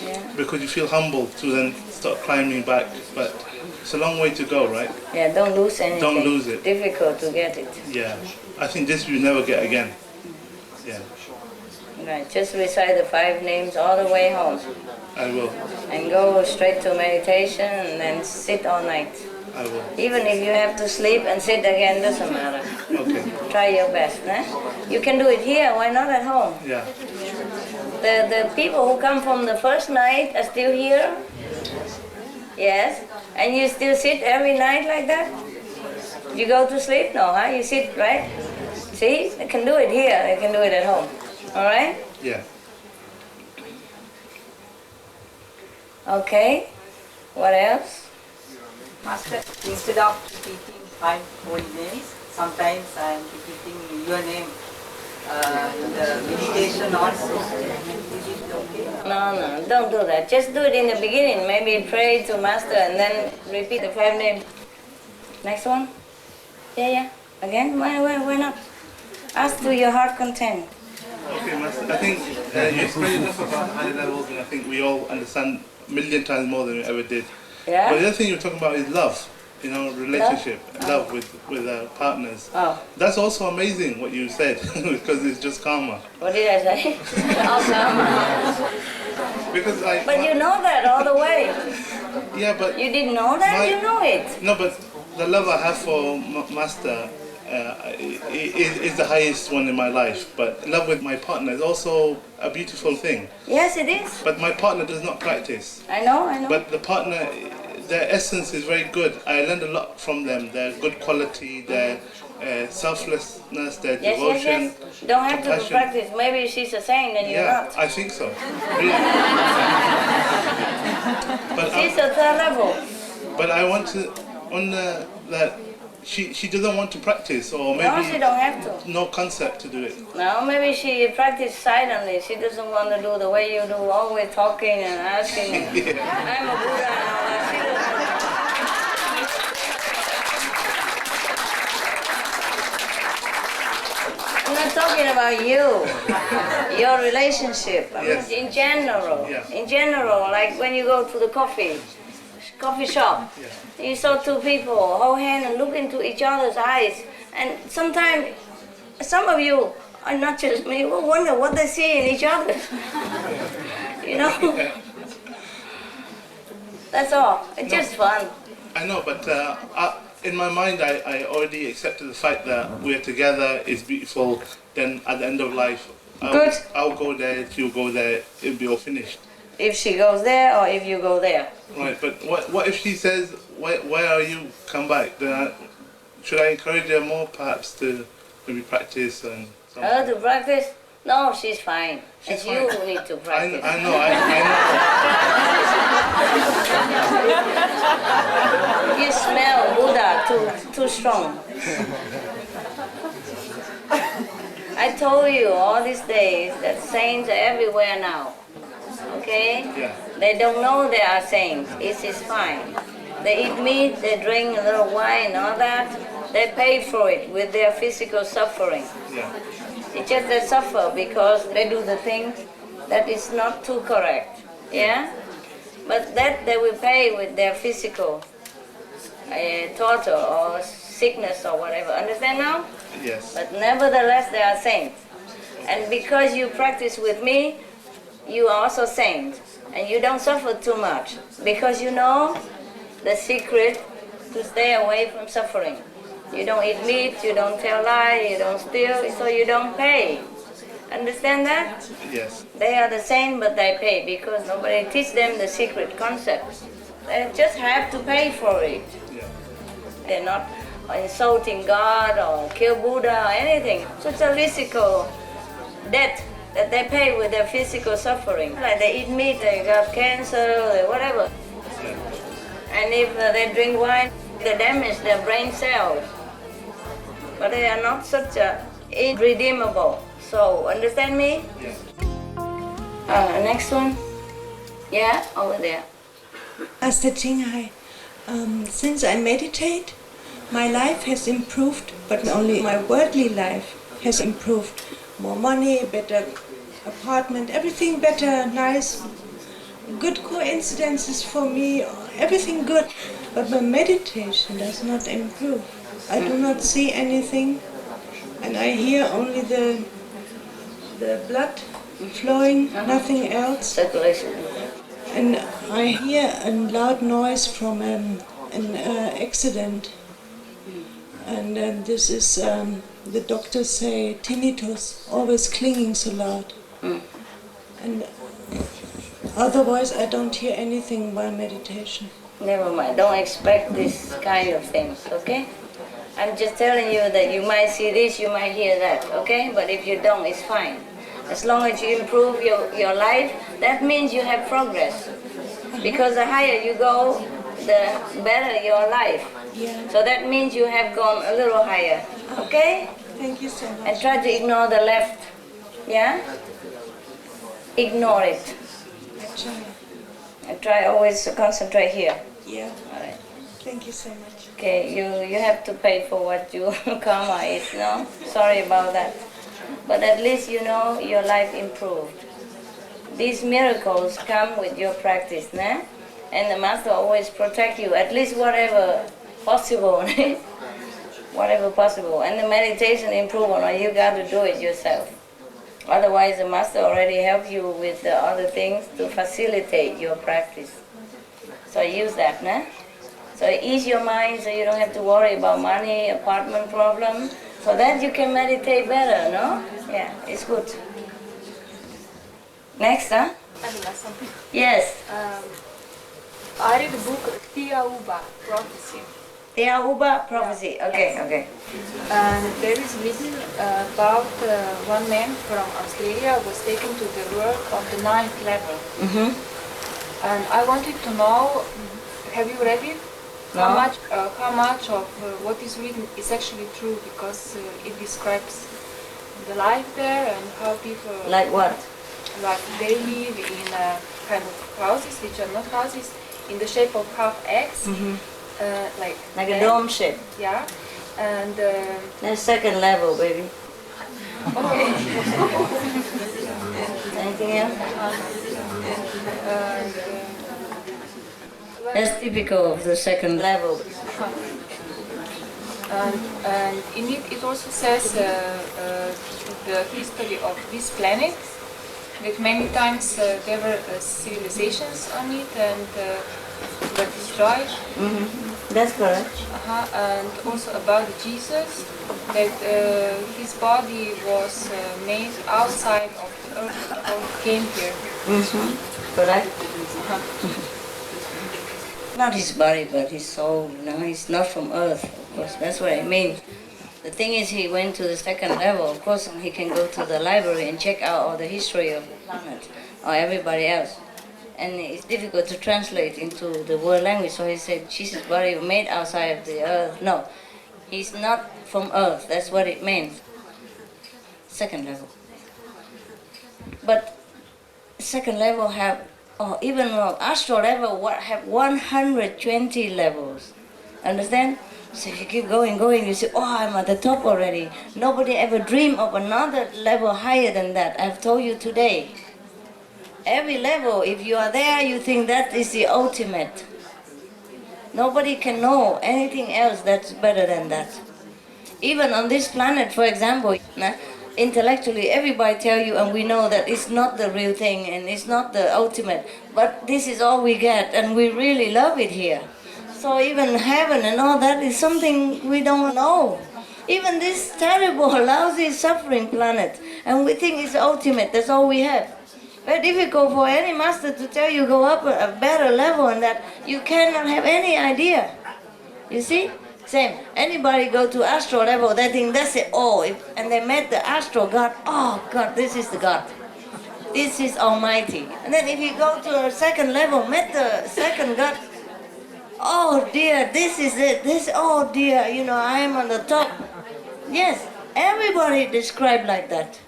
Yeah. Because you feel humbled to then start climbing back. But it's a long way to go, right? Yeah, don't lose anything. Don't lose it. Difficult to get it. Yeah. I think this you never get again. Yeah. Right, just recite the 5 names all the way home. I will. And go straight to meditation and then sit all night. I will. Even if you have to sleep and sit again, doesn't matter. Okay. Try your best, eh? You can do it here, why not at home? Yeah. The people who come from the first night are still here? Yes? And you still sit every night like that? You go to sleep? No, huh? You sit, right? See? They can do it here, they can do it at home. All right? Yeah. Okay. What else? Master, instead of repeating 5 holy names, sometimes I am repeating your name in the meditation also. Is it okay? No, don't do that. Just do it in the beginning. Maybe pray to Master and then repeat the 5 names. Next one? Yeah. Again? Why not? Ask to your heart content. Okay, Master. I think you explained enough about high levels, and I think we all understand a million times more than we ever did. Yeah? But the other thing you're talking about is love. You know, relationship, love with partners. Oh. That's also amazing what you said because it's just karma. What did I say? Oh, karma. Because but you know that all the way. Yeah, but you didn't know that. You know it. No, but the love I have for Master is the highest one in my life. But love with my partner is also a beautiful thing. Yes, it is. But my partner does not practice. I know, I know. But the partner, their essence is very good. I learned a lot from them. Their good quality, their selflessness, their devotion. Yes. Don't have compassion. to practice. Maybe she's a saint and you're not. I think so. Really. But she's a third level. But I want to, that she doesn't want to practice, or maybe no, she don't have to. No concept to do it. No, maybe she practices silently. She doesn't want to do the way you do, always talking and asking. I'm a Buddha and all that. She doesn't. I'm not talking about you, your relationship. I mean, in general. Yeah. In general, like when you go to the coffee shop, you saw two people hold hands and look into each other's eyes, and sometimes some of you, and not just me, will wonder what they see in each other. You know? That's all. It's just fun. I know, but in my mind, I already accepted the fact that we're together, it's beautiful. Then at the end of life, I'll go there, you'll go there, it'll be all finished. If she goes there or if you go there. Right, but what if she says, why are you come back? Then should I encourage her more perhaps to maybe practice and something? Her to practice? No, she's fine. It's you who need to practice. I know. You smell Buddha too strong. I told you all these days that saints are everywhere now. Okay? Yeah. They don't know they are saints. It is fine. They eat meat, they drink a little wine, all that. They pay for it with their physical suffering. Yeah. It's just they suffer because they do the thing that is not too correct. Yeah? But that they will pay with their physical torture or sickness or whatever. Understand now? Yes. But nevertheless, they are saints. And because you practice with me, you are also saint. And you don't suffer too much. Because you know the secret to stay away from suffering. You don't eat meat, you don't tell lies, you don't steal, so you don't pay. Understand that? Yes. They are the same, but they pay because nobody teach them the secret concepts. They just have to pay for it. Yeah. They're not insulting God or kill Buddha or anything. So it's a physical debt that they pay with their physical suffering. Like they eat meat, they got cancer, they whatever. Yeah. And if they drink wine, they damage their brain cells. But they are not such irredeemable. So, understand me? Yeah. Next one. Yeah, over there. Master Jinghai, since I meditate, my life has improved, but only my worldly life has improved. More money, better apartment, everything better, nice, good coincidences for me, everything good. But my meditation does not improve. I do not see anything, and I hear only the blood flowing, nothing else. Circulation. And I hear a loud noise from an accident. And this is, the doctors say, tinnitus, always clinging so loud. And otherwise I don't hear anything while meditation. Never mind, don't expect this kind of things, okay? I'm just telling you that you might see this, you might hear that, okay? But if you don't, it's fine. As long as you improve your life, that means you have progress. Because the higher you go, the better your life. Yeah. So that means you have gone a little higher, okay? Thank you so much. And try to ignore the left, yeah? Ignore it. I try. And try always to concentrate here. Yeah. All right. Thank you so much. Okay, you have to pay for what your karma is, no? Sorry about that. But at least you know your life improved. These miracles come with your practice, nah? And the master always protect you, at least whatever possible, whatever possible. And the meditation improvement, you got to do it yourself. Otherwise, the master already helped you with the other things to facilitate your practice. So use that, nah? So ease your mind so you don't have to worry about money, apartment problem, so that you can meditate better, no? Yeah, it's good. Next, huh? Yes. I read the book Tiauba Prophecy. Tiauba Prophecy, okay, okay. And there is written about one man from Australia was taken to the world of the 9th level. And I wanted to know, have you read it? No. How much of what is written is actually true, because it describes the life there and how people... Like what? Like they live in kind of houses, which are not houses, in the shape of half X, like a dome shape. Yeah, and that's second level, baby. Okay. Anything else? That's typical of the second level. And in it also says the history of this planet, that many times there were civilizations on it and were destroyed. That's correct. And also about Jesus, that his body was made outside of the earth before he came here. Correct. Not his body, but his soul. No, he's not from earth, of course. That's what I mean. The thing is, he went to the second level. Of course, he can go to the library and check out all the history of the planet or everybody else. And it's difficult to translate into the world language. So he said, Jesus' body was made outside of the earth. No, he's not from earth. That's what it means. Second level. But second level have, even astral level have 120 levels. Understand? So if you keep going, you say, I'm at the top already. Nobody ever dreamed of another level higher than that. I've told you today. Every level, if you are there, you think that is the ultimate. Nobody can know anything else that's better than that. Even on this planet, for example, intellectually, everybody tell you, and we know that it's not the real thing and it's not the ultimate. But this is all we get, and we really love it here. So even heaven and all that is something we don't know. Even this terrible, lousy, suffering planet, and we think it's ultimate, that's all we have. Very difficult for any master to tell you go up a better level and that you cannot have any idea. You see? Same. Anybody go to astral level, they think that's it all. And they met the astral God, God, this is the God. This is Almighty. And then if you go to a second level, met the second God, oh dear, this is it. Oh dear, I am on the top. Yes, everybody described like that.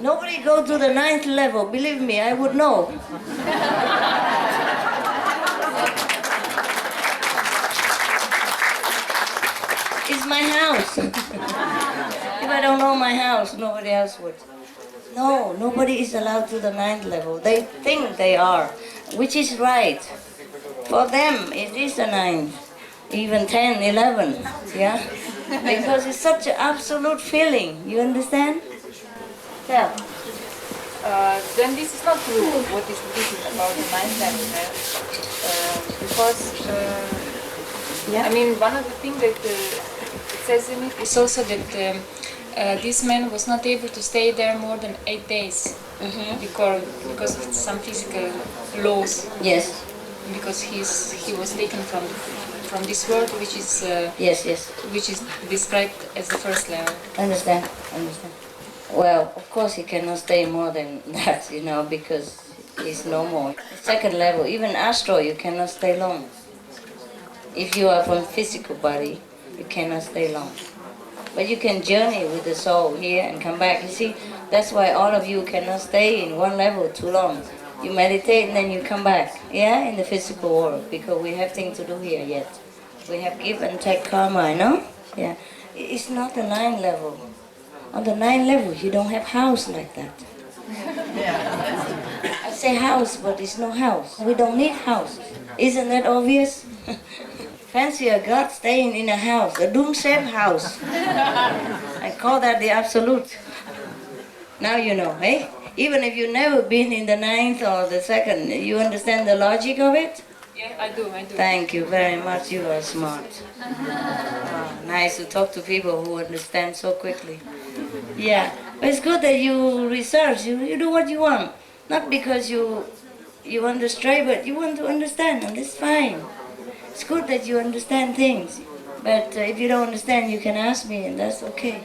Nobody go to the 9th level, believe me, I would know. It's my house. If I don't know my house, nobody else would. No, nobody is allowed to the 9th level. They think they are, which is right. For them, it is the 9th, even 10, 11, yeah? Because it's such an absolute feeling, you understand? Yeah. Then this is not true, what is written about the 9th level there. Because, I mean, one of the things that it says in it is also that this man was not able to stay there more than 8 days because of some physical laws. Yes. Because he was taken from this world, which is which is described as the first level. Understand. Well, of course he cannot stay more than that, because he's no more. Second level, even astral, you cannot stay long. If you are from physical body, you cannot stay long. But you can journey with the soul here and come back. You see, that's why all of you cannot stay in one level too long. You meditate and then you come back, in the physical world, because we have things to do here yet. We have give and take karma, Yeah. It's not the 9th level. On the 9th level, you don't have house like that. say house, but it's no house. We don't need house. Isn't that obvious? Fancy a God staying in a house, a dome-shaped house. I call that the absolute. Now you know, eh? Even if you've never been in the 9th or the 2nd, you understand the logic of it? Yeah, I do. Thank you very much, you are smart. Oh, nice to talk to people who understand so quickly. Yeah, but it's good that you research, you do what you want. Not because you want to stray, but you want to understand, and it's fine. It's good that you understand things, but if you don't understand, you can ask me, and that's okay.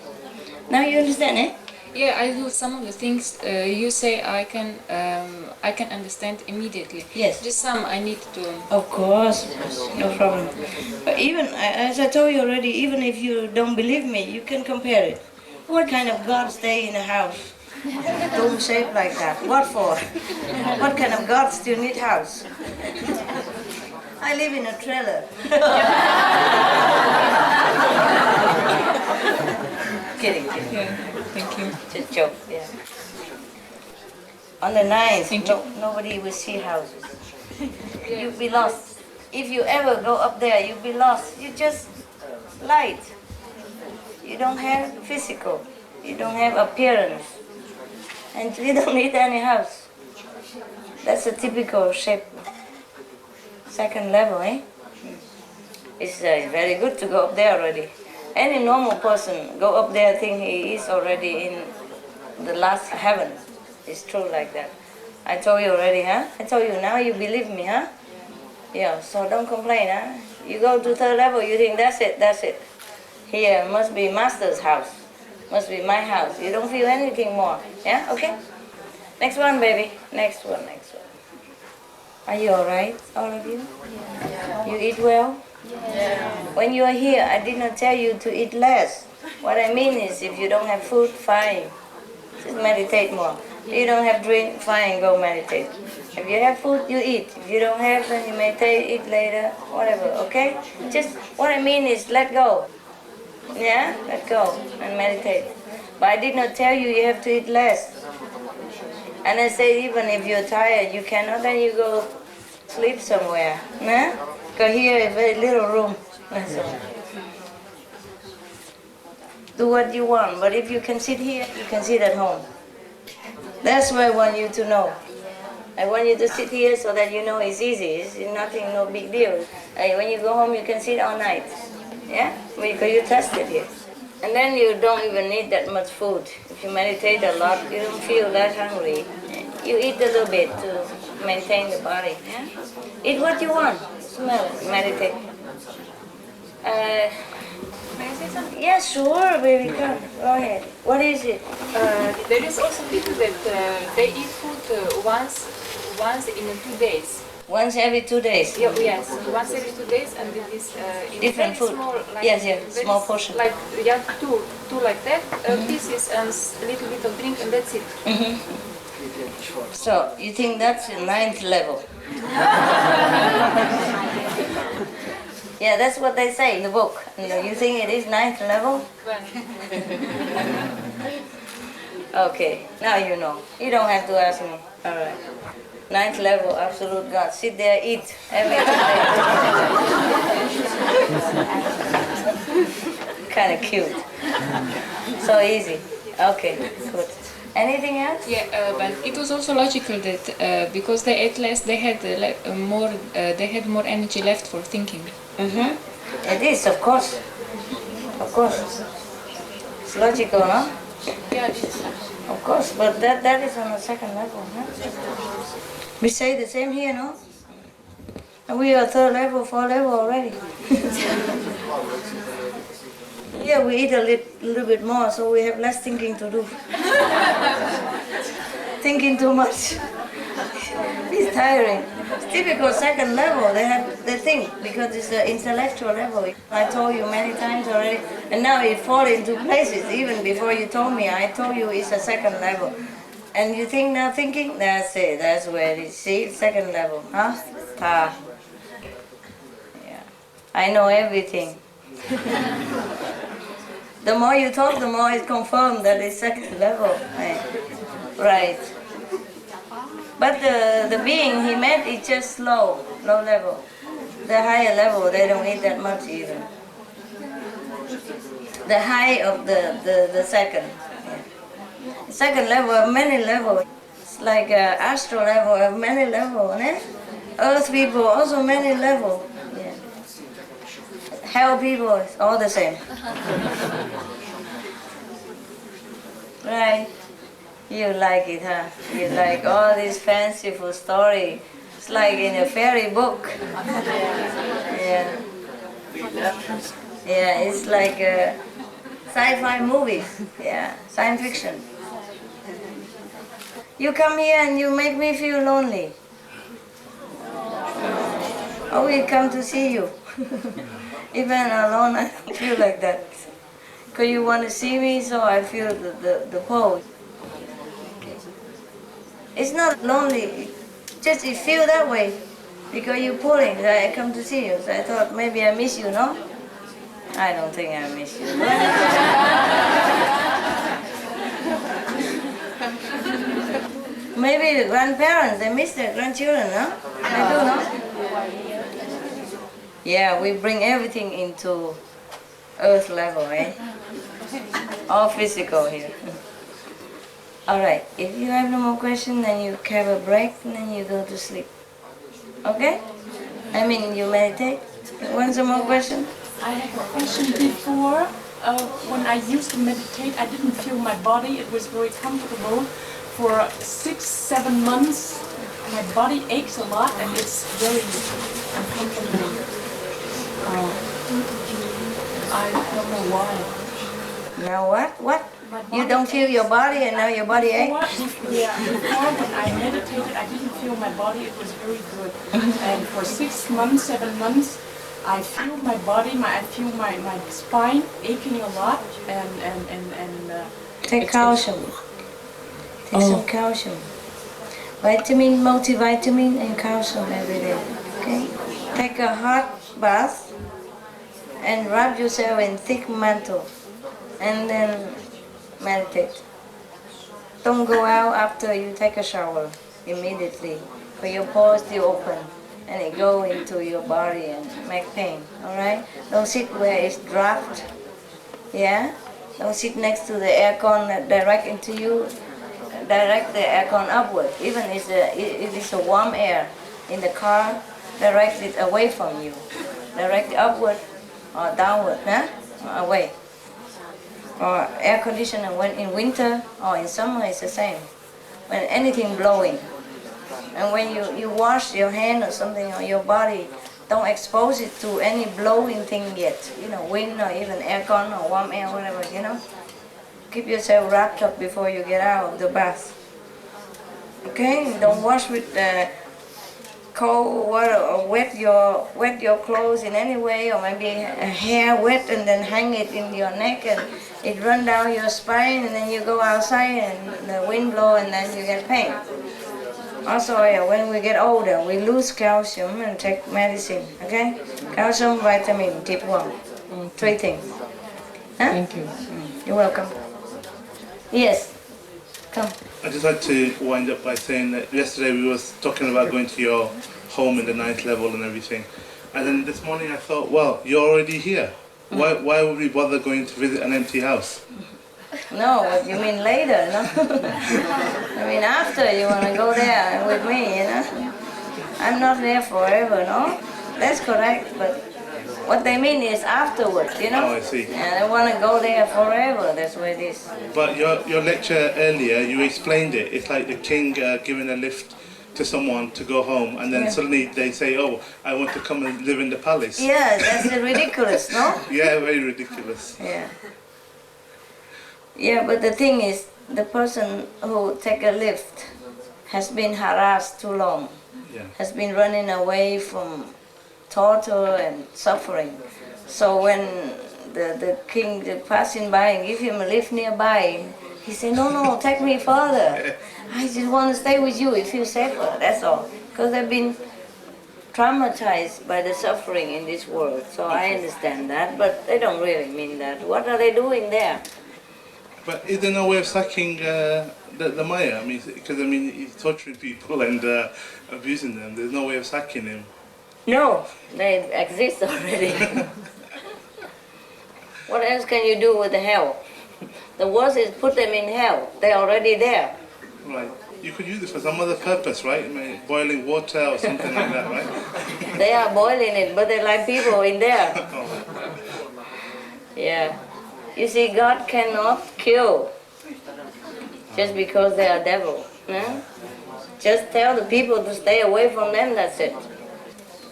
Now you understand, eh? Yeah, I do some of the things you say I can understand immediately. Yes. Just some I need to. Of course, no problem. But even, as I told you already, even if you don't believe me, you can compare it. What kind of God stay in a house? Dome shaped like that. What for? What kind of gods do you need house? I live in a trailer. Kidding. Yeah, thank you. Just joke, yeah. On the 9th, nobody will see houses. You'll be lost. If you ever go up there, you'll be lost. You just light. You don't have physical. You don't have appearance. And you don't need any house. That's a typical shape. 2nd level, eh? It's very good to go up there already. Any normal person go up there think he is already in the last heaven. It's true like that. I told you already, huh? I told you, now you believe me, huh? Yeah, so don't complain, huh? You go to 3rd level, you think that's it. Here must be master's house. Must be my house. You don't feel anything more. Yeah, okay? Next one, baby. Next one. Are you alright, all of you? Yeah. You eat well? Yeah. When you are here, I did not tell you to eat less. What I mean is, if you don't have food, fine. Just meditate more. If you don't have drink, fine, go meditate. If you have food, you eat. If you don't have, then you meditate, eat later, whatever, okay? Just, what I mean is, let go. Yeah? Let go and meditate. But I did not tell you you have to eat less. And I say, even if you're tired, you cannot, then you go sleep somewhere. Nah? Because here is a very little room. That's all. Do what you want, but if you can sit here, you can sit at home. That's what I want you to know. I want you to sit here so that you know it's easy. It's nothing, no big deal. When you go home, you can sit all night. Yeah? Because you tested here. And then you don't even need that much food. If you meditate a lot, you don't feel that hungry. You eat a little bit to maintain the body. Yeah? Eat what you want. Smell it. Meditate. May I say something? Yeah, sure, baby. Go ahead. What is it? There is also people that they eat food once in 2 days. Once every 2 days? Yes, once every 2 days, and it is in different food. Small, like, yes, small portion. Like two like that, pieces and a little bit of drink, and that's it. So you think that's the 9th level? Yeah, that's what they say in the book. You think it is 9th level? Okay, now you know. You don't have to ask me. All right. 9th level, absolute God. Sit there, eat every day. Kind of cute. So easy. Okay, good. Anything else? Yeah, but it was also logical that because they ate less, they had more energy left for thinking. It is, of course. Of course. It's logical, no? Yeah, it is. Of course, but that is on the 2nd level, huh? We say the same here, no? And we are 3rd level, 4th level already. Yeah, we eat a little bit more, so we have less thinking to do. Thinking too much. It's tiring. It's typical 2nd level. They think because it's the intellectual level. I told you many times already, and now it falls into places. Even before you told me, I told you it's a 2nd level. And you think now thinking? That's it. That's where it is. See, 2nd level, huh? Ta. Yeah. I know everything. The more you talk, the more it's confirmed that it's 2nd level. Right. But the being he met is just low level. The higher level, they don't eat that much even. The high of the second. Yeah. Second level of many levels. It's like astral level of many levels. Eh? Earth people also many levels. Yeah. Hell people is all the same. Right? You like it, huh? You like all this fanciful story. It's like in a fairy book. Yeah. Yeah, it's like sci-fi movies. Yeah, science fiction. You come here and you make me feel lonely. I will come to see you. Even alone, I don't feel like that. Because you want to see me, so I feel the pull. It's not lonely, just you feel that way. Because you're pulling, so I come to see you. So I thought maybe I miss you, no? I don't think I miss you. Maybe the grandparents, they miss their grandchildren, no? They do, no? Yeah, we bring everything into earth level, eh? All physical here. All right, if you have no more questions, then you have a break, and then you go to sleep. Okay? I mean, you meditate. Want some more questions? I have a question. Before, when I used to meditate, I didn't feel my body. It was very comfortable. For 6-7 months, my body aches a lot, and it's very uncomfortable. I don't know why. Now what? You don't feel your body, and now your body aches? Yeah, before when I meditated, I didn't feel my body. It was very good. And for 6 months, 7 months, I feel my body. I feel my spine aching a lot, and take calcium. Take some calcium. Vitamin, multivitamin, and calcium every day. Okay. Take a hot bath and wrap yourself in thick mantle, and then meditate. Don't go out after you take a shower immediately, but your pores still open and it go into your body and make pain. All right? Don't sit where it's draft. Yeah? Don't sit next to the aircon direct into you. Direct the aircon upward. Even if it's a warm air in the car, direct it away from you. Direct it upward or downward, huh? Away. Or air conditioner when in winter or in summer it's the same. When anything blowing. And when you wash your hand or something on your body, don't expose it to any blowing thing yet. You know, wind or even aircon or warm air, whatever, you know. Keep yourself wrapped up before you get out of the bath. Okay? Don't wash with cold water or wet your clothes in any way, or maybe hair wet and then hang it in your neck and it run down your spine, and then you go outside and the wind blow and then you get pain. Also, yeah, when we get older, we lose calcium and take medicine. Okay? Calcium, vitamin, tip 1. 3 things. Huh? Thank you. You're welcome. Yes. Come. I just like to wind up by saying that yesterday we were talking about going to your home in the 9th level and everything. And then this morning I thought, well, you're already here. Why would we bother going to visit an empty house? No, what you mean later, no? I mean after you want to go there with me, you know? I'm not there forever, no? That's correct, but what they mean is afterwards, you know? Oh, I see. And I want to go there forever, that's what it is. But your lecture earlier, you explained it. It's like the king giving a lift to someone to go home, and then suddenly they say, oh, I want to come and live in the palace. Yeah, that's ridiculous, no? Yeah, very ridiculous. Yeah. Yeah, but the thing is, the person who take a lift has been harassed too long, has been running away from torture and suffering. So when the king passing by and give him a lift nearby, he said, no, take me further. I just want to stay with you, it feels safer, that's all. Because they've been traumatized by the suffering in this world, so I understand that, but they don't really mean that. What are they doing there? But is there no way of sacking the Maya? I mean, because he's torturing people and abusing them. There's no way of sacking him. No, they exist already. What else can you do with the hell? The worst is put them in hell. They're already there. Right. You could use it for some other purpose, right? I mean, boiling water or something like that, right? They are boiling it, but they're like people in there. Yeah. You see, God cannot kill just because they are devil. No? Just tell the people to stay away from them, that's it.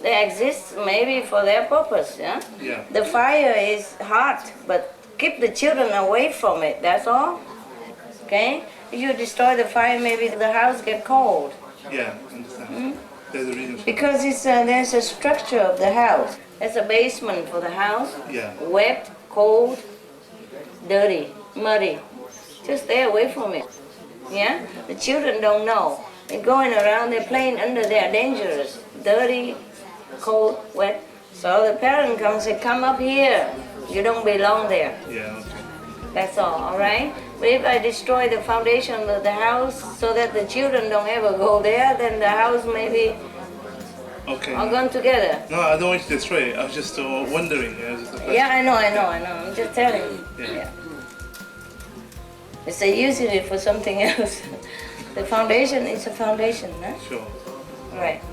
They exist maybe for their purpose, yeah? Yeah. The fire is hot, but keep the children away from it, that's all. Okay? If you destroy the fire, maybe the house get cold. Yeah, understand. There's a reason for Because there's a structure of the house. There's a basement for the house. Yeah. Wet, cold, dirty, muddy. Just stay away from it. Yeah? The children don't know. They're going around, they're playing under there, dangerous. Dirty, cold, wet. So the parent comes and say, come up here. You don't belong there. Yeah, okay. That's all right? But if I destroy the foundation of the house so that the children don't ever go there, then the house maybe all gone together. No, I don't want you to destroy it. I was just wondering. Yeah, I know. I'm just telling you. Yeah. It's using it for something else. The foundation is a foundation, huh? Sure. Right.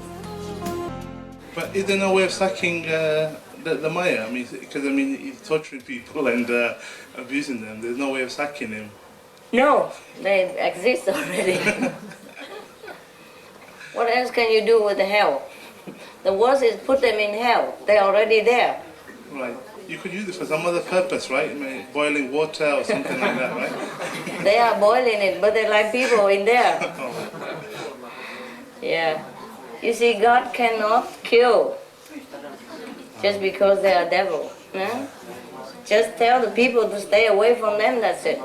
But is there no way of sacking the Maya? I mean, because he's torturing people and abusing them. There's no way of sacking him. No, they exist already. What else can you do with the hell? The worst is put them in hell. They're already there. Right. You could use it for some other purpose, right? I mean, boiling water or something like that, right? They are boiling it, but they're like people in there. Yeah. You see, God cannot kill just because they are devil. No? Just tell the people to stay away from them, that's it.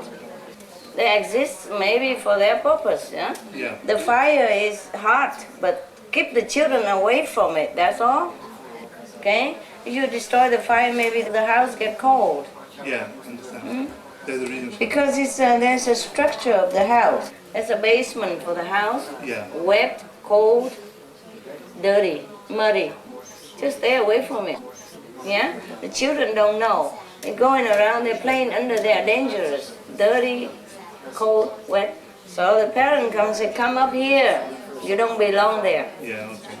They exist maybe for their purpose, yeah? Yeah. The fire is hot, but keep the children away from it, that's all. Okay? If you destroy the fire, maybe the house get cold. Yeah, understand. There's a reason for Because there's a structure of the house. There's a basement for the house. Yeah. Wet, cold, dirty, muddy. Just stay away from it. Yeah? The children don't know. They're going around, they're playing under there, dangerous. Dirty, cold, wet. So the parent comes and say, come up here. You don't belong there. Yeah, okay.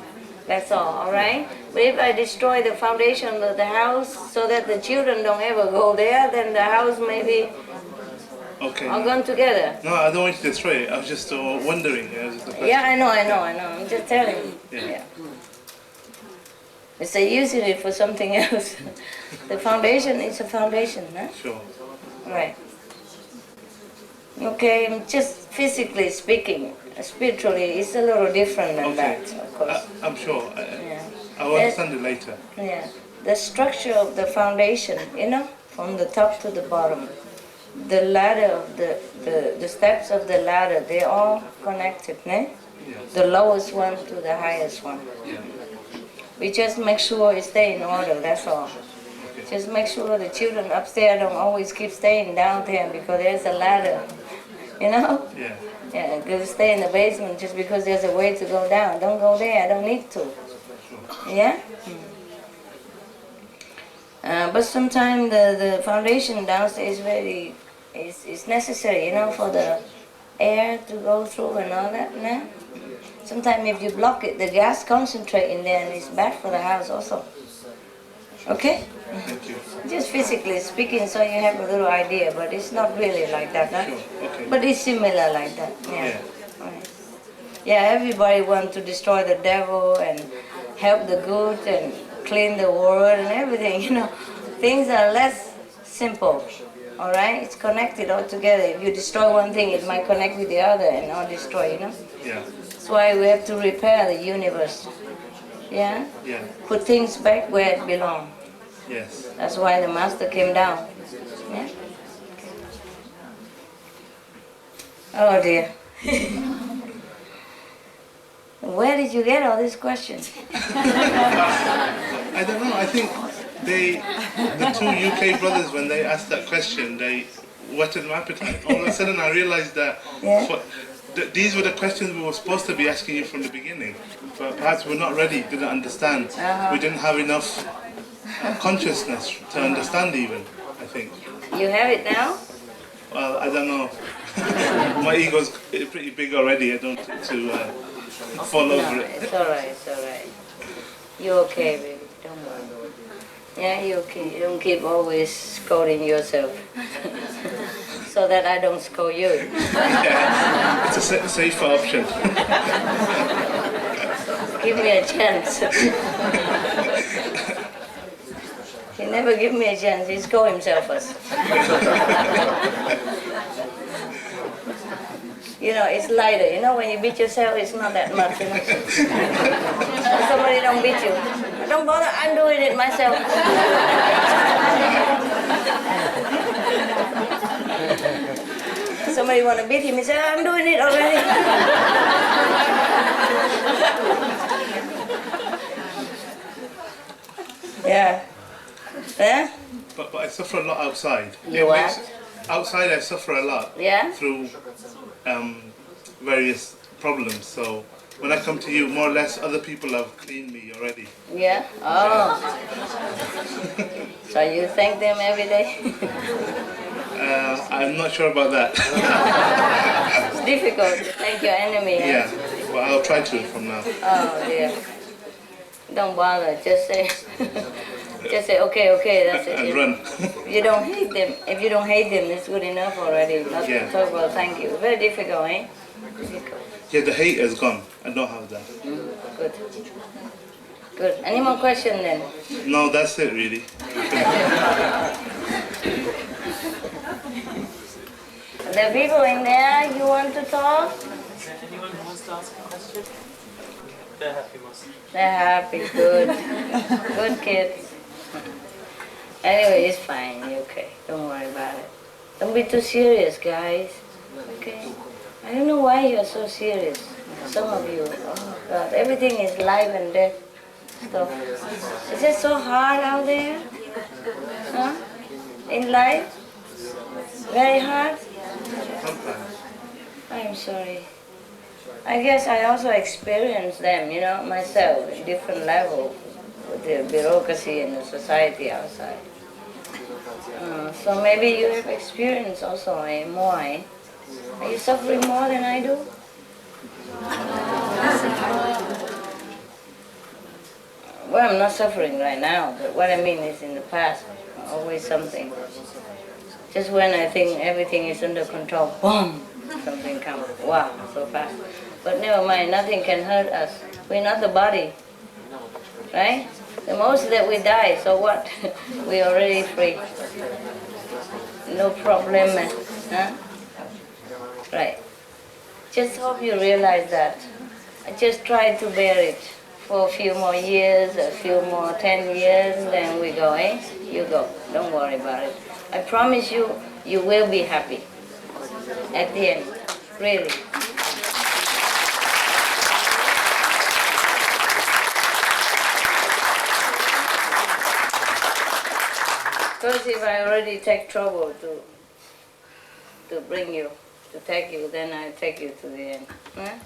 That's all right? But if I destroy the foundation of the house so that the children don't ever go there, then the house maybe all gone together. No, I don't want you to destroy it. I was just wondering. Yeah, I know. I'm just telling you. Yeah. It's using it for something else. The foundation is a foundation, huh? Sure. Right. Okay, just physically speaking, spiritually, it's a little different than that, of course. I'm sure. I'll understand it later. Yeah. The structure of the foundation, from the top to the bottom. The ladder of the steps of the ladder, they're all connected, né? Yes. The lowest one to the highest one. Yeah. We just make sure it stay in order, that's all. Just make sure the children upstairs don't always keep staying down there because there's a ladder, Yeah. Yeah, go stay in the basement just because there's a way to go down. Don't go there, I don't need to. Yeah? But sometimes the foundation downstairs is necessary, for the air to go through and all that, no? Sometimes if you block it, the gas concentrate in there and it's bad for the house also. Okay? Thank you. Just physically speaking, so you have a little idea, but it's not really like that, huh? Sure, okay. But it's similar like that, yeah. Right. Yeah, everybody wants to destroy the devil and help the good and clean the world and everything, Things are less simple, all right? It's connected all together. If you destroy one thing, it might connect with the other and all destroy, Yeah. That's why we have to repair the universe, yeah? Yeah. Put things back where it belongs. Yes. That's why the master came down. Yeah? Oh dear. Where did you get all these questions? I don't know. I think the two UK brothers, when they asked that question, they whetted my appetite. All of a sudden I realized that these were the questions we were supposed to be asking you from the beginning, but perhaps we're not ready, didn't understand. We didn't have enough consciousness to understand even, I think. You have it now? Well, I don't know. My ego's pretty big already. I don't need to fall over it. It's alright, it's alright. You're okay, baby. Don't worry. Yeah, you're okay. You don't keep always scolding yourself. So that I don't scold you. Yeah, it's a safer option. Give me a chance. He never give me a chance. He scold himself first. You know, it's lighter. You know, when you beat yourself, it's not that much, you know. Somebody don't beat you. Don't bother, I'm doing it myself. Somebody want to beat him, he said, I'm doing it already. Yeah. Yeah? But I suffer a lot outside. You what? Outside I suffer a lot. Yeah? Through various problems. So when I come to you, more or less other people have cleaned me already. Yeah? Oh. So you thank them every day? I'm not sure about that. It's difficult to thank your enemy. Yeah, but I'll try to from now. Oh dear. Don't bother, just say okay, that's it. And run. You don't hate them. If you don't hate them, it's good enough already. Not to talk about thank you. Very difficult, eh? Difficult. Yeah, the hate is gone. I don't have that. Good. Good. Any more questions then? No, that's it really. There are people in there, you want to talk? Is there anyone who wants to ask a question? They're happy, mostly. They're happy, good. Good kids. Anyway, it's fine, you're okay. Don't worry about it. Don't be too serious, guys. Okay? I don't know why you're so serious. Some of you, oh God, everything is life and death stuff. Is it so hard out there? Huh? In life? Very hard? I'm sorry. I guess I also experienced them, you know, myself, at different level with the bureaucracy and the society outside. So maybe you have experienced also more, eh? Are you suffering more than I do? Well, I'm not suffering right now, but what I mean is in the past, always something. Just when I think everything is under control, boom, something comes. Wow, so fast. But never mind, nothing can hurt us. We're not the body, right? The most that we die, so what? We're already free. No problem, huh? Right. Just hope you realize that. I just try to bear it for a few more years, a few more 10 years, then we go, eh? You go. Don't worry about it. I promise you, you will be happy at the end, really. Because if I already take trouble to bring you, to take you, then I take you to the end. Huh?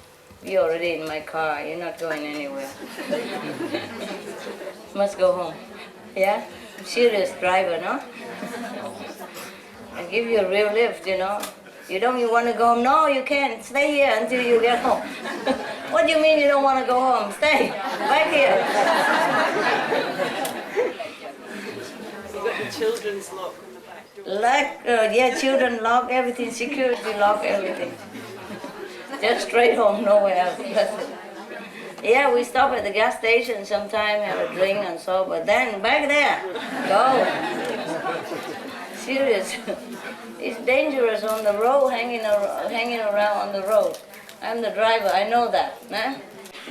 You're already in my car, you're not going anywhere. Must go home. Yeah? I'm serious driver, no? I give you a real lift, you know. You want to go home? No, you can't. Stay here until you get home. What do you mean you don't want to go home? Stay back here. You've got the children's lock on the back door. Yeah, children lock everything, security lock everything. Just straight home, nowhere else. That's it. Yeah, we stop at the gas station sometime, have a drink and so, but then back there, go. Serious. It's dangerous on the road, hanging around on the road. I'm the driver, I know that. Huh?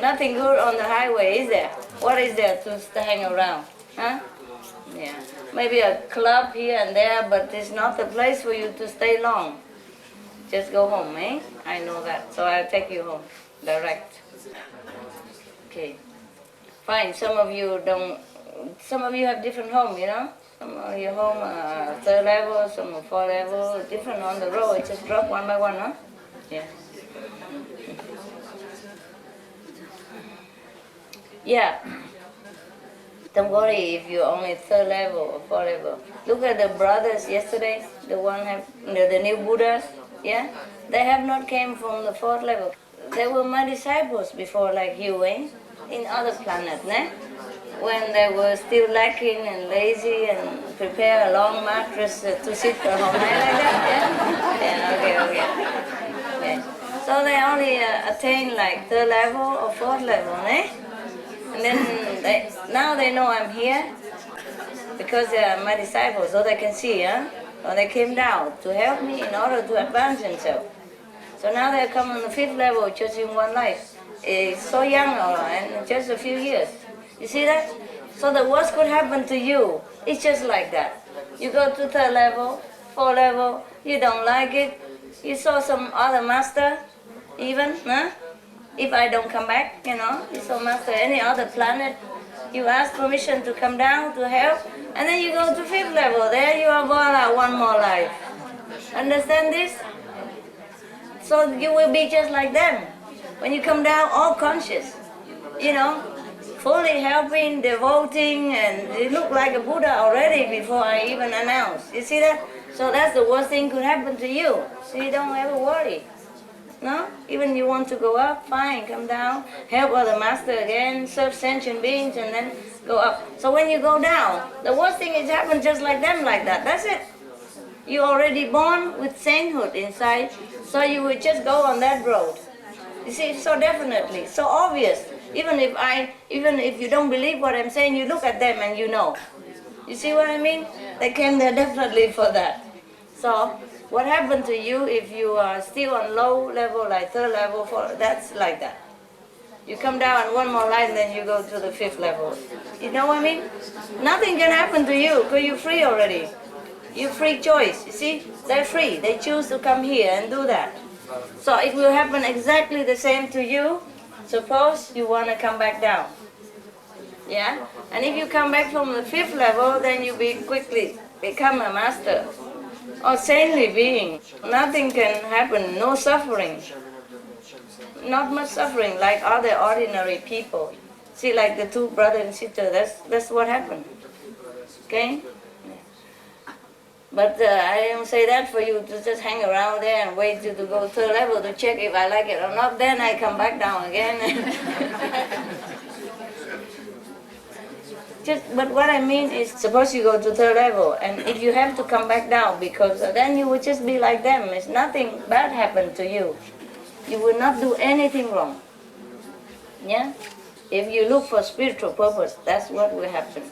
Nothing good on the highway, is there? What is there to hang around? Huh? Yeah. Maybe a club here and there, but it's not the place for you to stay long. Just go home, eh? I know that. So I'll take you home, direct. Okay. Fine, some of you have different home, you know? Some of your home 3rd level, some 4th level, different on the road. Just drop one by one, huh? Yeah. Yeah. Don't worry if you're only 3rd level or 4th level. Look at the brothers yesterday, the one the new Buddhas, yeah? They have not came from the 4th level. They were my disciples before, like you, eh? In other planets, ne? When they were still lacking and lazy and prepare a long mattress to sit the whole night like that, yeah? Yeah, okay. Yeah. So they only attain like 3rd level or 4th level, eh? And then now they know I'm here because they are my disciples, so they can see, huh? So they came down to help me in order to advance themselves. So now they come on the 5th level just in one life. It's so young, and just a few years. You see that? So the worst could happen to you. It's just like that. You go to 3rd level, 4th level, you don't like it. You saw some other master, even, huh? If I don't come back, you know, you saw master any other planet, you ask permission to come down to help, and then you go to 5th level. There you are, voila, one more life. Understand this? So you will be just like them. When you come down, all conscious, you know, fully helping, devoting, and you look like a Buddha already before I even announce. You see that? So that's the worst thing could happen to you. So you don't ever worry. No? Even you want to go up, fine, come down, help other master again, serve sentient beings, and then go up. So when you go down, the worst thing is happen just like them like that. That's it. You're already born with sainthood inside, so you will just go on that road. You see, so definitely, so obvious. Even if you don't believe what I'm saying, you look at them and you know. You see what I mean? They came there definitely for that. So what happened to you if you are still on low level, like 3rd level, that's like that. You come down one more line, then you go to the 5th level. You know what I mean? Nothing can happen to you because you're free already. You're free choice. You see? They're free. They choose to come here and do that. So it will happen exactly the same to you. Suppose you want to come back down. Yeah? And if you come back from the 5th level, then you quickly become a master or saintly being. Nothing can happen, no suffering. Not much suffering like other ordinary people. See, like the 2 brothers and sisters, that's what happened. Okay? But I don't say that for you to just hang around there and wait to go 3rd level to check if I like it or not. Then I come back down again. But what I mean is, suppose you go to 3rd level, and if you have to come back down, because then you would just be like them. It's nothing bad happened to you. You will not do anything wrong. Yeah? If you look for spiritual purpose, that's what will happen.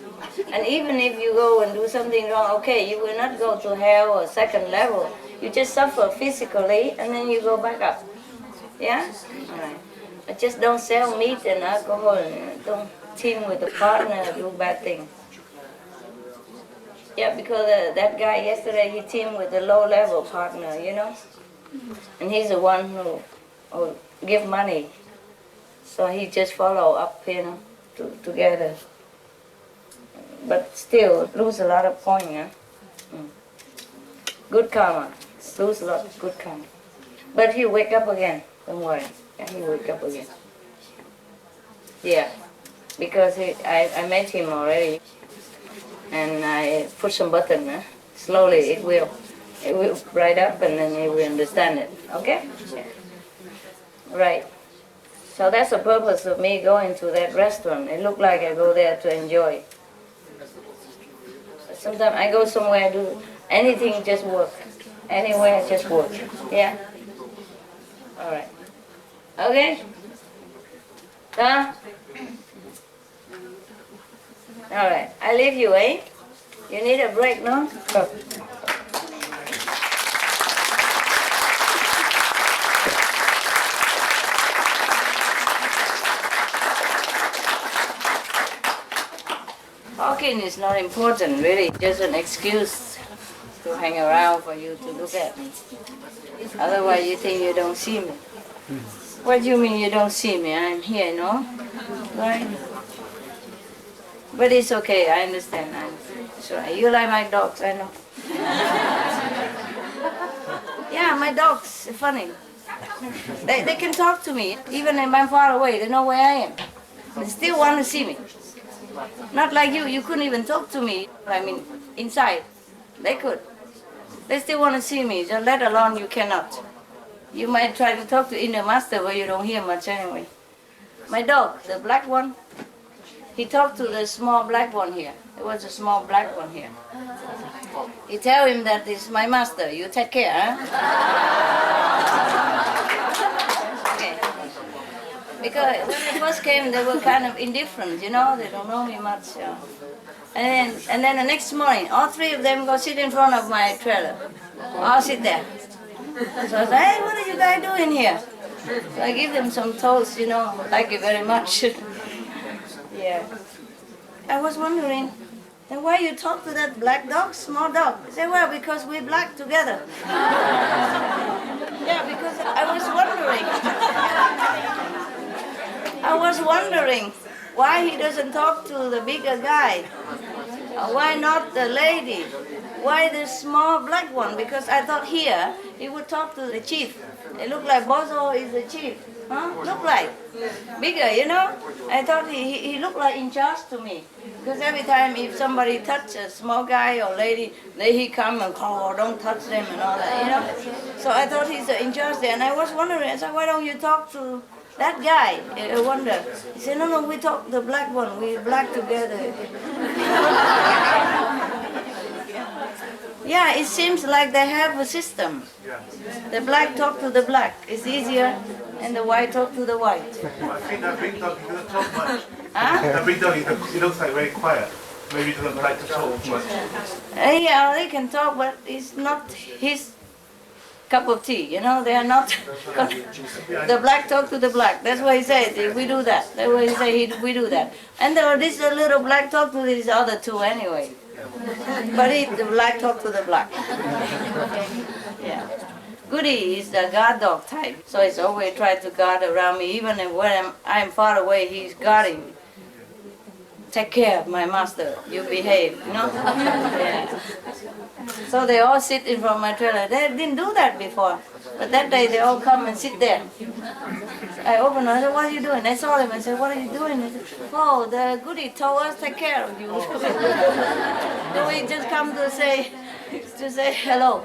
And even if you go and do something wrong, okay, you will not go to hell or 2nd level. You just suffer physically, and then you go back up. Yeah? All right. But just don't sell meat and alcohol, and don't team with a partner, do bad things. Yeah, because that guy yesterday, he teamed with a low-level partner, you know? And he's the one who give money. So he just follow up, you know, together. But still, lose a lot of points, yeah? Good karma. Lose a lot of good karma. But he wake up again, don't worry. Yeah, he wake up again. Yeah, because I met him already. And I put some button, slowly it will bright up and then he will understand it, okay? Yeah. Right. So that's the purpose of me going to that restaurant. It looked like I go there to enjoy. Sometimes I go somewhere, do anything, just work. Anywhere, just work. Yeah? All right. Okay? Huh? All right. I leave you, eh? You need a break, no? Go. Talking is not important, really, just an excuse to hang around for you to look at me. Otherwise you think you don't see me. What do you mean you don't see me? I'm here, no? Right? But it's okay, I understand. That's right. You like my dogs, I know. Yeah, my dogs are funny. They can talk to me, even if I'm far away. They know where I am. They still want to see me. Not like you couldn't even talk to me. I mean, inside. They could. They still want to see me, just let alone you cannot. You might try to talk to inner master, but you don't hear much anyway. My dog, the black one, he talked to the small black one here. There was a small black one here. He tell him that this is my master, you take care, huh? Okay. Because when they first came, they were kind of indifferent, you know, they don't know me much. And then the next morning, all three of them go sit in front of my trailer. I'll sit there. So I said, hey, what are you guys doing here? So I give them some toast, you know, thank you very much. Yeah. I was wondering, then why you talk to that black dog, small dog? I said, well, because we're black together. Yeah, because I was wondering why he doesn't talk to the bigger guy. Why not the lady? Why the small black one? Because I thought here he would talk to the chief. It looked like Bozo is the chief. Huh? Look like. Bigger, you know? I thought he looked like in charge to me. Because every time if somebody touch a small guy or lady, then he come and call, oh, don't touch them and all that, you know? So I thought he's in charge there. And I was wondering, I said, why don't you talk to that guy? I wonder. He said, no, we talk the black one. We're black together. Yeah, it seems like they have a system. The black talk to the black. It's easier, and the white talk to the white. I think that big dog, he doesn't talk much. Huh? That big dog, he looks like very quiet. Maybe he doesn't like to talk much. Yeah, they can talk, but it's not his cup of tea, you know? They are not... The black talk to the black. That's what he says. We do that. That's what he says. We do that. And this little black talk to these other two anyway. But the black talk to the black. Yeah. Goody is the guard dog type, so he's always trying to guard around me. Even when I'm far away, he's guarding me. Take care of my master, you behave, you know? Yeah. So they all sit in front of my trailer. They didn't do that before, but that day they all come and sit there. I opened it, I said, what are you doing? I saw them, I said, what are you doing? They said, oh, the goody told us take care of you. So we just come to say hello.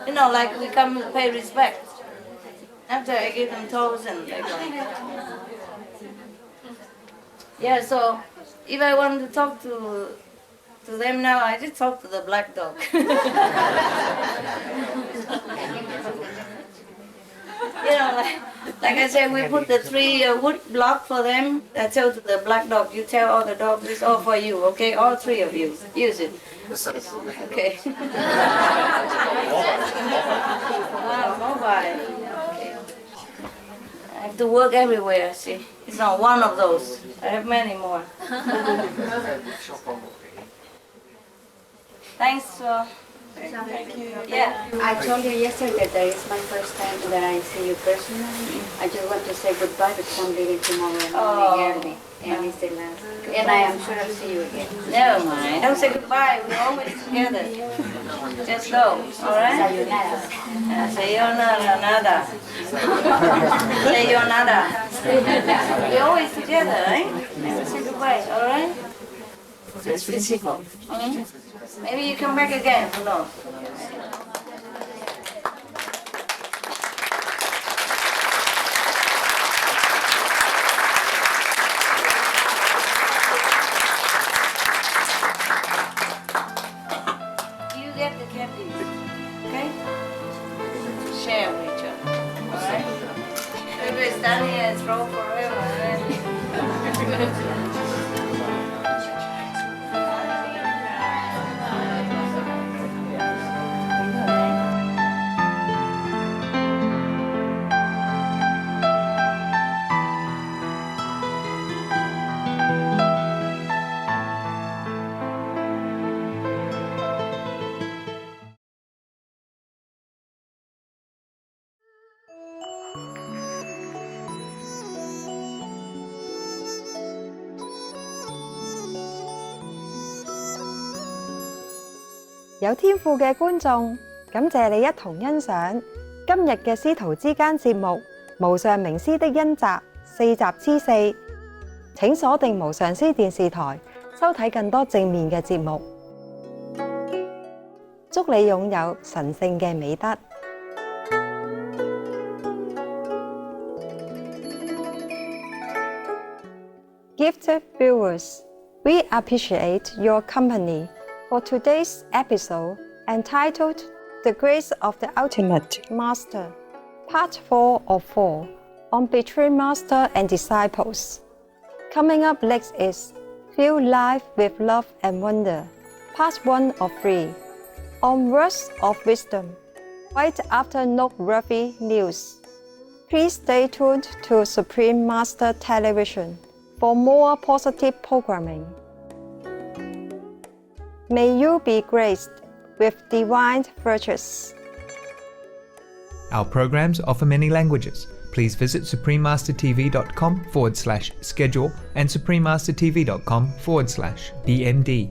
You know, like we come to pay respect. After I give them toes and they go. Yeah, so if I want to talk to them now, I just talk to the black dog. You know, like I said, we put the 3 wood block for them. I tell to the black dog, you tell all the dogs, it's all for you, okay? All 3 of you, use it. Okay. Mobile. Okay. I have to work everywhere, see? It's not one of those. I have many more. Thanks. Thank you. Yeah. I told you yesterday that it's my first time that I see you personally. I just want to say goodbye because I'm leaving tomorrow and early. And it's the last. And I am sure I'll see you again. Never mind. Don't say goodbye. We're always together. Just go. All right? Sayonara. Sayonara, nada. Sayonara. We're always together, right? Never say goodbye. All right? It's physical. Maybe you come back again. Who knows? You get the candy, okay? Share with each other, all right? Maybe stand here and throw forever, right? 有天賦嘅觀眾，感謝你一同欣賞今日嘅師徒之間節目《無上名師的恩澤》4集之4。請鎖定無上師電視台，收睇更多正面嘅節目。祝你擁有神聖嘅美德。Gifted viewers, we appreciate your company for today's episode entitled The Grace of the Ultimate Master, Part 4 of 4, on Between Master and Disciples. Coming up next is Fill Life with Love and Wonder, Part 1 of 3, on Words of Wisdom, right after noteworthy news. Please stay tuned to Supreme Master Television for more positive programming. May you be graced with divine virtues. Our programs offer many languages. Please visit suprememastertv.com/schedule and suprememastertv.com/BMD.